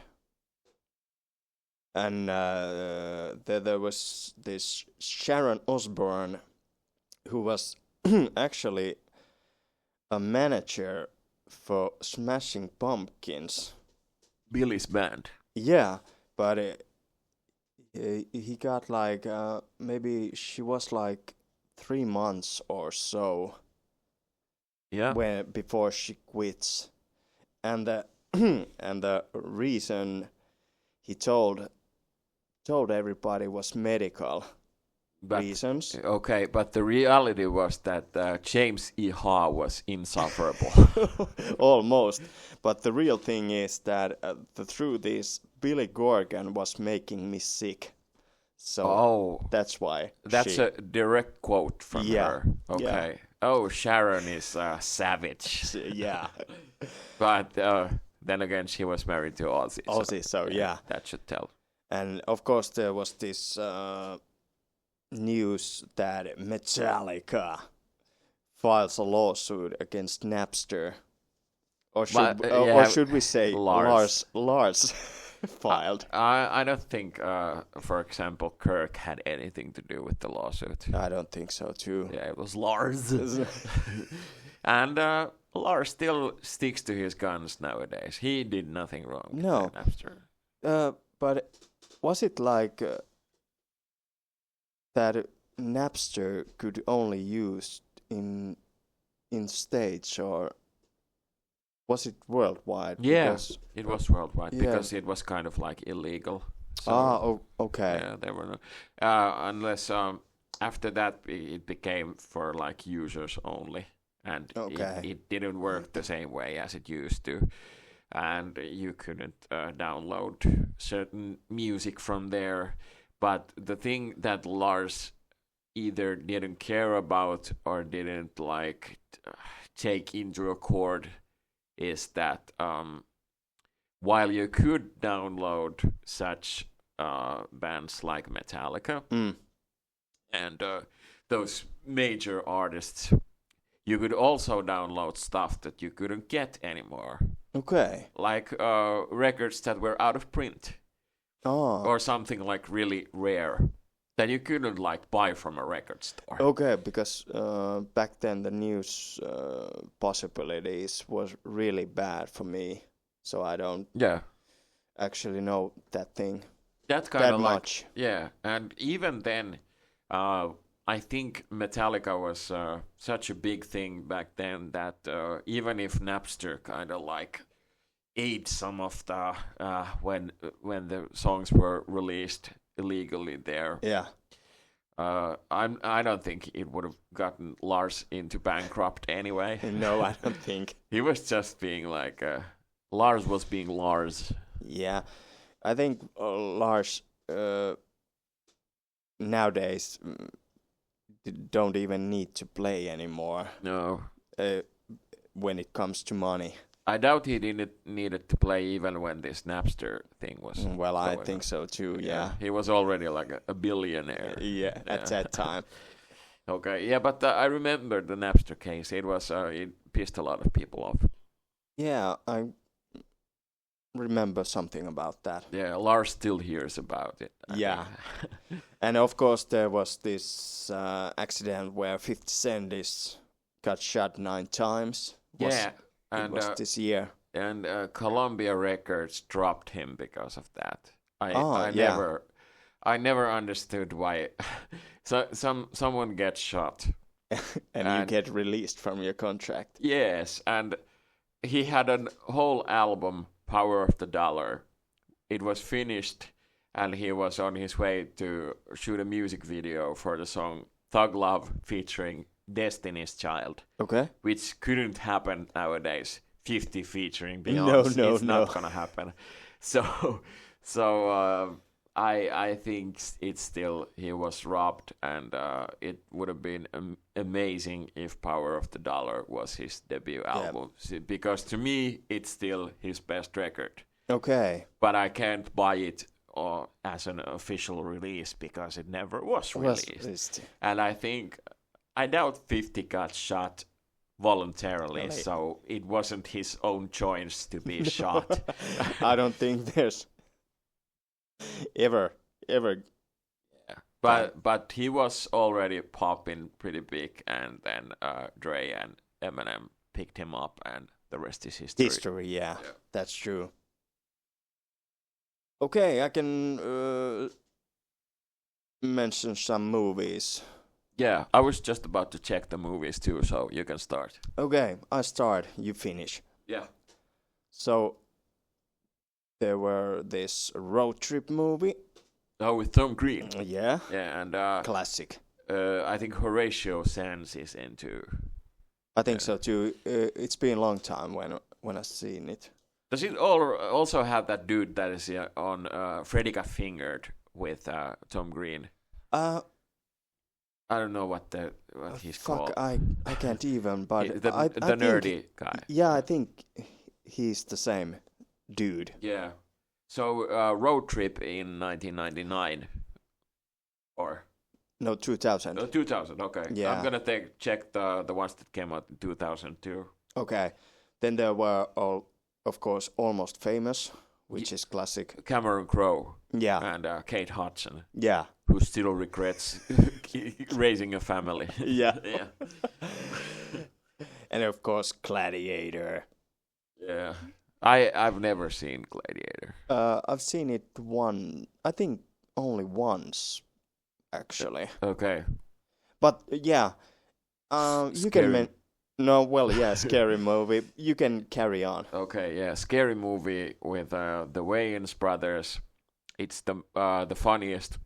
Speaker 2: and there was this Sharon Osbourne, who was actually a manager for Smashing Pumpkins.
Speaker 1: Billy's band.
Speaker 2: Yeah, but he got like maybe she was like 3 months or so.
Speaker 1: Yeah.
Speaker 2: Before she quits, and the and the reason he told everybody was medical reasons.
Speaker 1: Okay, but the reality was that James E. Haw was insufferable.
Speaker 2: Almost, but the real thing is that through this, Billy Corgan was making me sick. So that's why.
Speaker 1: That's a direct quote from her. Okay.
Speaker 2: Yeah.
Speaker 1: Oh, Sharon is savage.
Speaker 2: Yeah.
Speaker 1: But then again, she was married to Ozzy.
Speaker 2: Ozzy, so yeah.
Speaker 1: That should tell.
Speaker 2: And of course, there was this news that Metallica files a lawsuit against Napster. Or should we say Lars filed?
Speaker 1: I don't think, for example, Kirk had anything to do with the lawsuit.
Speaker 2: I don't think so, too.
Speaker 1: Yeah, it was Lars. And Lars still sticks to his guns nowadays. He did nothing wrong with Napster.
Speaker 2: But was it like that Napster could only use in States, or was it worldwide?
Speaker 1: Yeah, it was worldwide because it was kind of like illegal. So,
Speaker 2: okay.
Speaker 1: Yeah, there were no, unless after that it became for like users only, and it didn't work the same way as it used to, and you couldn't download certain music from there. But the thing that Lars either didn't care about or didn't like take into accord is that while you could download such bands like Metallica and those major artists, you could also download stuff that you couldn't get anymore.
Speaker 2: Okay.
Speaker 1: Like records that were out of print. Or something like really rare that you couldn't like buy from a record store.
Speaker 2: Okay, because back then the news possibilities was really bad for me, so I don't actually know that thing.
Speaker 1: That's kind of
Speaker 2: much.
Speaker 1: Yeah, and even then, I think Metallica was such a big thing back then that even if Napster kind of like ate some of the when the songs were released illegally there.
Speaker 2: Yeah.
Speaker 1: I don't think it would have gotten Lars into bankrupt anyway.
Speaker 2: No, I don't think.
Speaker 1: He was just being like Lars was being Lars.
Speaker 2: Yeah, I think Lars nowadays don't even need to play anymore.
Speaker 1: No.
Speaker 2: When it comes to money.
Speaker 1: I doubt he needed to play even when this Napster thing was.
Speaker 2: Well, I think so too. Yeah,
Speaker 1: he was already like a billionaire.
Speaker 2: Yeah, at that time.
Speaker 1: Okay, yeah, but I remember the Napster case. It was it pissed a lot of people off.
Speaker 2: Yeah, I remember something about that.
Speaker 1: Yeah, Lars still hears about it.
Speaker 2: Yeah, and of course there was this accident where 50 Cent got shot 9 times.
Speaker 1: And
Speaker 2: it was this year.
Speaker 1: And Columbia Records dropped him because of that. I never understood why. So someone gets shot,
Speaker 2: and you get released from your contract.
Speaker 1: Yes, and he had a whole album, Power of the Dollar. It was finished, and he was on his way to shoot a music video for the song Thug Love featuring Destiny's Child. Okay. Which couldn't happen nowadays. 50 featuring Beyonce. No, it's not gonna happen. So I think it's still he was robbed, and it would have been amazing if Power of the Dollar was his debut album. Because to me it's still his best record. Okay. But I can't buy it as an official release because it never was released. And I doubt 50 got shot voluntarily, so it wasn't his own choice to be shot.
Speaker 2: I don't think there's ever.
Speaker 1: But he was already popping pretty big, and then Dre and Eminem picked him up, and the rest is history.
Speaker 2: Yeah, that's true. Okay, I can mention some movies.
Speaker 1: Yeah, I was just about to check the movies too, so you can start.
Speaker 2: Okay, I start, you finish.
Speaker 1: Yeah.
Speaker 2: So, there were this road trip movie.
Speaker 1: Oh, with Tom Green.
Speaker 2: Yeah.
Speaker 1: Yeah, and
Speaker 2: classic.
Speaker 1: I think Horatio Sands is into.
Speaker 2: I think so too. It's been a long time when I've seen it.
Speaker 1: Does it also have that dude that is on Freddy Got Fingered with Tom Green? I don't know what he's called.
Speaker 2: I can't even. But
Speaker 1: the
Speaker 2: I
Speaker 1: nerdy
Speaker 2: think,
Speaker 1: guy.
Speaker 2: Yeah, I think he's the same dude.
Speaker 1: Yeah. So Road Trip in 1999, or
Speaker 2: no 2000.
Speaker 1: 2000. Okay.
Speaker 2: Yeah.
Speaker 1: I'm gonna check the ones that came out in 2002.
Speaker 2: Okay. Then there were of course Almost Famous, which is classic.
Speaker 1: Cameron Crowe.
Speaker 2: Yeah.
Speaker 1: And Kate Hudson.
Speaker 2: Yeah.
Speaker 1: Who still regrets raising a family.
Speaker 2: Yeah.
Speaker 1: Yeah.
Speaker 2: And of course Gladiator.
Speaker 1: Yeah. I've never seen Gladiator.
Speaker 2: I've seen it I think only once, actually.
Speaker 1: Okay.
Speaker 2: But yeah, you can scary movie. You can carry on.
Speaker 1: Okay, yeah, scary movie with the Wayans brothers. It's the funniest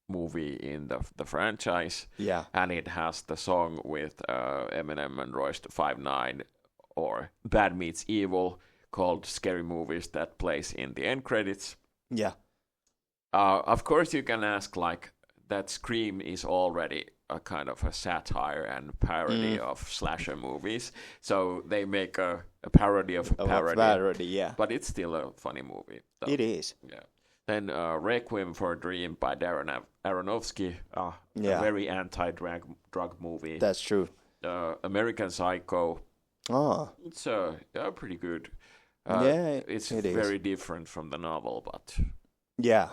Speaker 1: movie in the franchise.
Speaker 2: Yeah.
Speaker 1: And it has the song with Eminem and Royce the 5'9", or Bad Meets Evil, called Scary Movies, that plays in the end credits.
Speaker 2: Yeah.
Speaker 1: Of course, you can ask, like, that Scream is already a kind of a satire and parody of slasher movies. So they make a parody of a parody.
Speaker 2: Parody, yeah.
Speaker 1: But it's still a funny movie. So,
Speaker 2: it is.
Speaker 1: Yeah. Then Requiem for a Dream by Darren Aronofsky. A very anti-drug movie.
Speaker 2: That's true.
Speaker 1: American Psycho.
Speaker 2: Oh.
Speaker 1: It's pretty good. It's
Speaker 2: it
Speaker 1: very
Speaker 2: is.
Speaker 1: different from the novel, but
Speaker 2: yeah,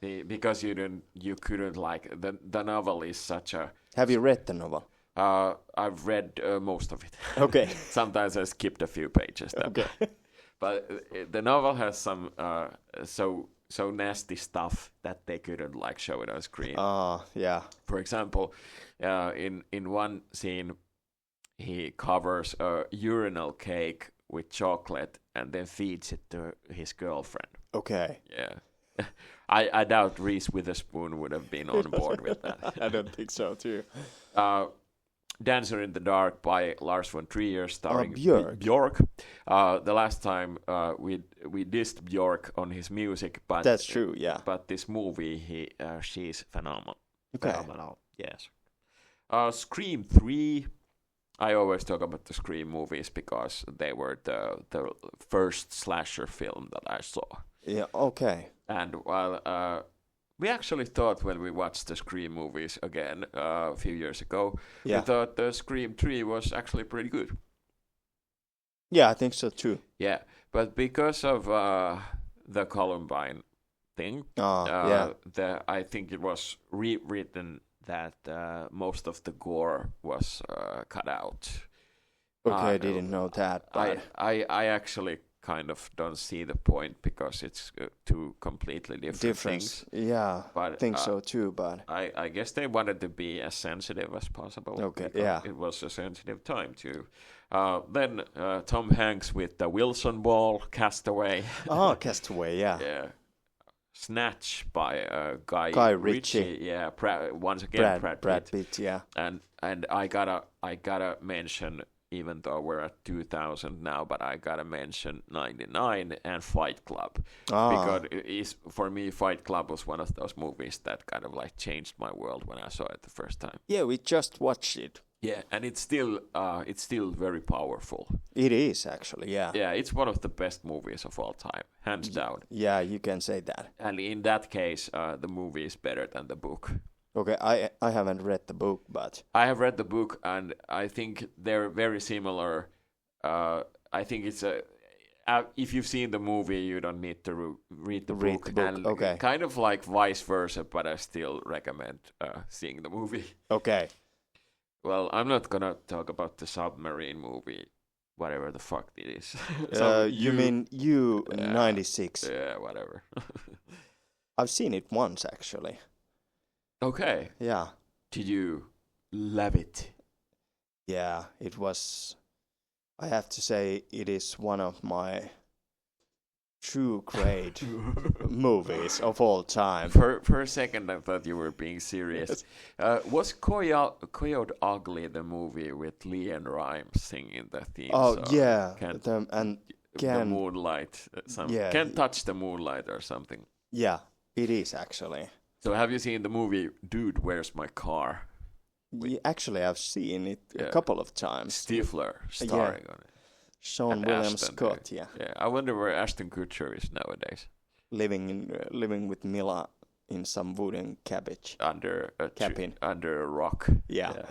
Speaker 1: because you couldn't like the novel is such a.
Speaker 2: Have you read the novel?
Speaker 1: I've read most of it.
Speaker 2: Okay.
Speaker 1: Sometimes I skipped a few pages.
Speaker 2: Okay.
Speaker 1: But the novel has some so nasty stuff that they couldn't like show it on screen.
Speaker 2: Yeah.
Speaker 1: For example, in one scene, he covers a urinal cake with chocolate and then feeds it to his girlfriend.
Speaker 2: Okay.
Speaker 1: Yeah. I doubt Reese Witherspoon would have been on board with that.
Speaker 2: I don't think so, too.
Speaker 1: Dancer in the Dark by Lars von Trier, starring
Speaker 2: Björk.
Speaker 1: The last time we dissed Björk on his music, but
Speaker 2: that's true, yeah.
Speaker 1: But this movie, she's phenomenal.
Speaker 2: Okay.
Speaker 1: Phenomenal, yes. Scream 3. I always talk about the Scream movies because they were the first slasher film that I saw.
Speaker 2: Yeah, okay.
Speaker 1: And while we actually thought when we watched the Scream movies again a few years ago, we thought the Scream 3 was actually pretty good.
Speaker 2: Yeah, I think so too.
Speaker 1: Yeah, but because of the Columbine thing, I think it was rewritten that most of the gore was cut out.
Speaker 2: Okay, I didn't know that. But
Speaker 1: I actually kind of don't see the point because it's two completely different things.
Speaker 2: Yeah, but I think so too. But
Speaker 1: I guess they wanted to be as sensitive as possible.
Speaker 2: Okay, yeah.
Speaker 1: It was a sensitive time too. Then Tom Hanks with the Wilson Ball, Castaway.
Speaker 2: Oh, Castaway, yeah.
Speaker 1: Yeah. Snatch by Guy
Speaker 2: Richey.
Speaker 1: Yeah, once again
Speaker 2: Brad Pitt, yeah.
Speaker 1: And I gotta mention, even though we're at 2000 now, but I gotta mention 99 and Fight Club. Because for me, Fight Club was one of those movies that kind of like changed my world when I saw it the first time.
Speaker 2: Yeah, we just watched it.
Speaker 1: Yeah, and it's still very powerful.
Speaker 2: It is actually, yeah.
Speaker 1: Yeah, it's one of the best movies of all time, hands down.
Speaker 2: Yeah, you can say that.
Speaker 1: And in that case, the movie is better than the book.
Speaker 2: Okay, I haven't read the book, but
Speaker 1: I have read the book, and I think they're very similar. I think it's if you've seen the movie, you don't need to read the book. And
Speaker 2: okay.
Speaker 1: kind of like vice versa, but I still recommend seeing the movie.
Speaker 2: Okay.
Speaker 1: Well, I'm not gonna talk about the submarine movie, whatever the fuck it is.
Speaker 2: You mean U-96?
Speaker 1: Yeah, whatever.
Speaker 2: I've seen it once, actually.
Speaker 1: Okay.
Speaker 2: Yeah.
Speaker 1: Did you love it?
Speaker 2: Yeah, it was. I have to say, it is one of my true great movies of all time.
Speaker 1: For a second, I thought you were being serious. Was Coyote Ugly the movie with Leanne Rimes singing the theme
Speaker 2: Oh,
Speaker 1: song?
Speaker 2: yeah.
Speaker 1: The moonlight. Can't touch the moonlight or something.
Speaker 2: Yeah, it is actually.
Speaker 1: So have you seen the movie Dude, Where's My Car?
Speaker 2: Actually, I've seen it a couple of times.
Speaker 1: Stifler starring on it.
Speaker 2: Sean
Speaker 1: And
Speaker 2: William
Speaker 1: Ashton,
Speaker 2: Scott, yeah.
Speaker 1: Yeah, I wonder where Ashton Kutcher is nowadays.
Speaker 2: Living with Mila in some wooden cabbage.
Speaker 1: Under a
Speaker 2: cabin.
Speaker 1: Under a rock.
Speaker 2: Yeah.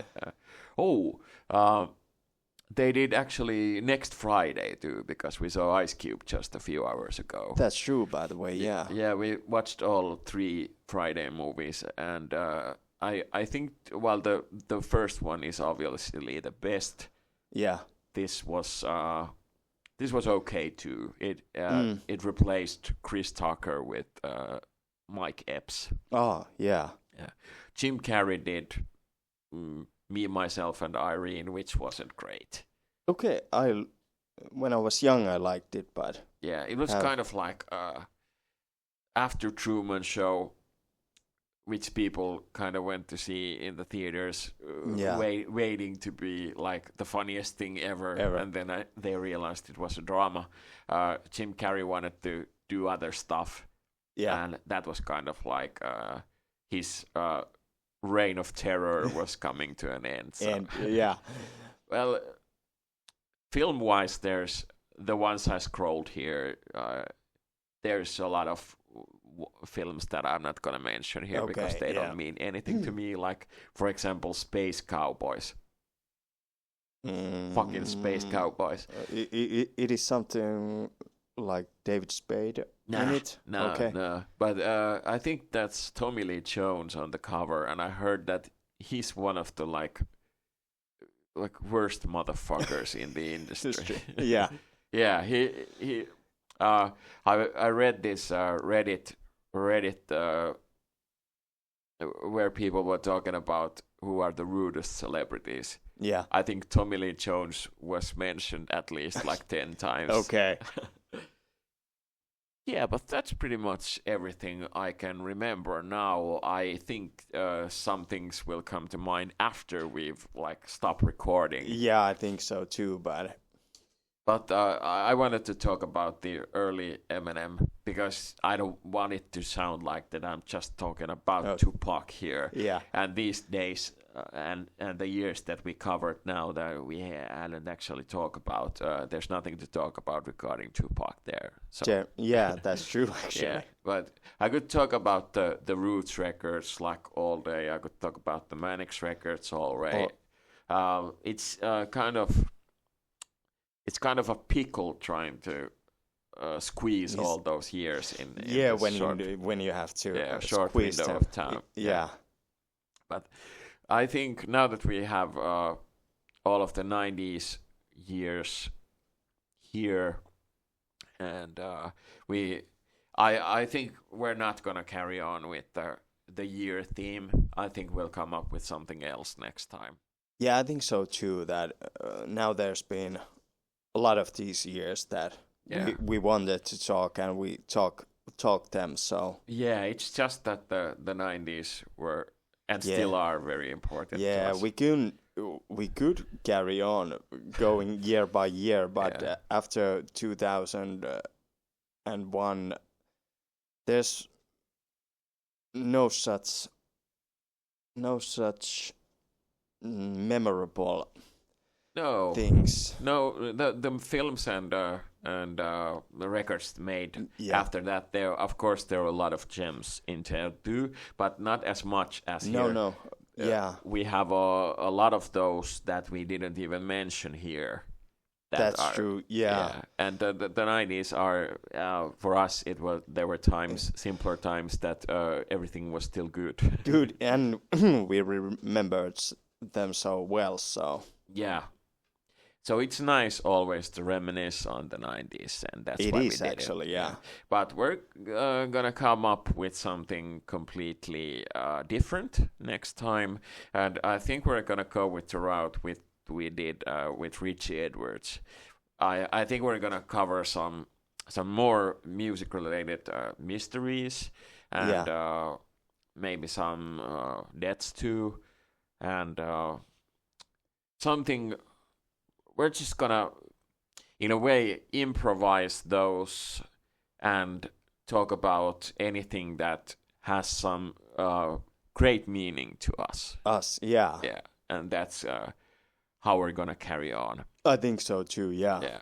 Speaker 1: They did actually next Friday too, because we saw Ice Cube just a few hours ago.
Speaker 2: That's true, by the way, yeah.
Speaker 1: Yeah, we watched all 3 Friday movies, and I think, well, the first one is obviously the best.
Speaker 2: Yeah.
Speaker 1: This was okay too. It replaced Chris Tucker with Mike Epps.
Speaker 2: Oh, yeah.
Speaker 1: Yeah. Jim Carrey did Me, Myself, and Irene, which wasn't great.
Speaker 2: Okay, when I was young, I liked it, but
Speaker 1: yeah, it was kind of like after Truman Show, which people kind of went to see in the theaters, waiting to be like the funniest thing ever. And then they realized it was a drama. Jim Carrey wanted to do other stuff, and that was kind of like his reign of terror was coming to an end. So.
Speaker 2: And, yeah.
Speaker 1: Well, film-wise, there's the ones I scrolled here. There's a lot of films that I'm not going to mention here because they don't mean anything to me. Like, for example, Space Cowboys. Fucking Space Cowboys.
Speaker 2: It is something like David Spade in it?
Speaker 1: No. But I think that's Tommy Lee Jones on the cover, and I heard that he's one of the like worst motherfuckers in the industry.
Speaker 2: Yeah.
Speaker 1: Yeah, he I read this Reddit where people were talking about who are the rudest celebrities.
Speaker 2: Yeah.
Speaker 1: I think Tommy Lee Jones was mentioned at least like 10 times.
Speaker 2: Okay.
Speaker 1: Yeah, but that's pretty much everything I can remember now. I think some things will come to mind after we've like stopped recording.
Speaker 2: Yeah, I think so too,
Speaker 1: But I wanted to talk about the early Eminem because I don't want it to sound like that I'm just talking about Tupac here.
Speaker 2: Yeah.
Speaker 1: And these days and the years that we covered now that we hadn't actually talked about, there's nothing to talk about regarding Tupac there. So
Speaker 2: yeah, that's true actually.
Speaker 1: Yeah, but I could talk about the Roots records like all day. I could talk about the Manic records all day. It's kind of a pickle trying to squeeze all those years in
Speaker 2: when you have to
Speaker 1: short
Speaker 2: squeeze
Speaker 1: window
Speaker 2: them.
Speaker 1: of time.
Speaker 2: Yeah.
Speaker 1: But I think now that we have all of the 90s years here, and I think we're not gonna carry on with the year theme. I think we'll come up with something else next time.
Speaker 2: Yeah, I think so too. That now there's been a lot of these years that we wanted to talk, and we talk them. So
Speaker 1: yeah, it's just that the 90s were and still are very important.
Speaker 2: Yeah,
Speaker 1: to us.
Speaker 2: we could carry on going year by year, but after 2001, there's no such memorable things.
Speaker 1: No, the films and and the records made
Speaker 2: Yeah.
Speaker 1: after that. There were a lot of gems in there too, but not as much as
Speaker 2: No,
Speaker 1: here.
Speaker 2: no. Yeah.
Speaker 1: We have a lot of those that we didn't even mention here.
Speaker 2: That's true. Yeah.
Speaker 1: And the 90s are for us. There were times, simpler times, that everything was still good.
Speaker 2: Good, and we remembered them so well. So
Speaker 1: Yeah. So it's nice always to reminisce on the 90s, and that's
Speaker 2: it
Speaker 1: why
Speaker 2: is
Speaker 1: we did
Speaker 2: actually,
Speaker 1: it.
Speaker 2: yeah.
Speaker 1: But we're gonna come up with something completely different next time, and I think we're gonna go with the route we did with Richey Edwards. I think we're gonna cover some more music-related mysteries, and maybe some deaths too, and something. We're just gonna, in a way, improvise those and talk about anything that has some great meaning to us.
Speaker 2: Yeah.
Speaker 1: Yeah, and that's how we're gonna carry on.
Speaker 2: I think so too, yeah.
Speaker 1: Yeah.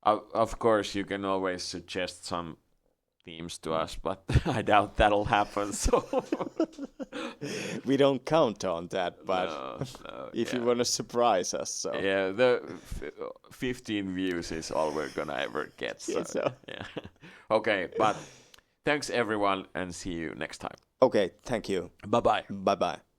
Speaker 1: Of course, you can always suggest some themes to us, but I doubt that'll happen. So
Speaker 2: we don't count on that, but
Speaker 1: no,
Speaker 2: if you want to surprise us, so
Speaker 1: yeah, the 15 views is all we're gonna ever get. So. Yeah. Okay, but thanks everyone, and see you next time.
Speaker 2: Okay, thank you.
Speaker 1: Bye bye.
Speaker 2: Bye bye.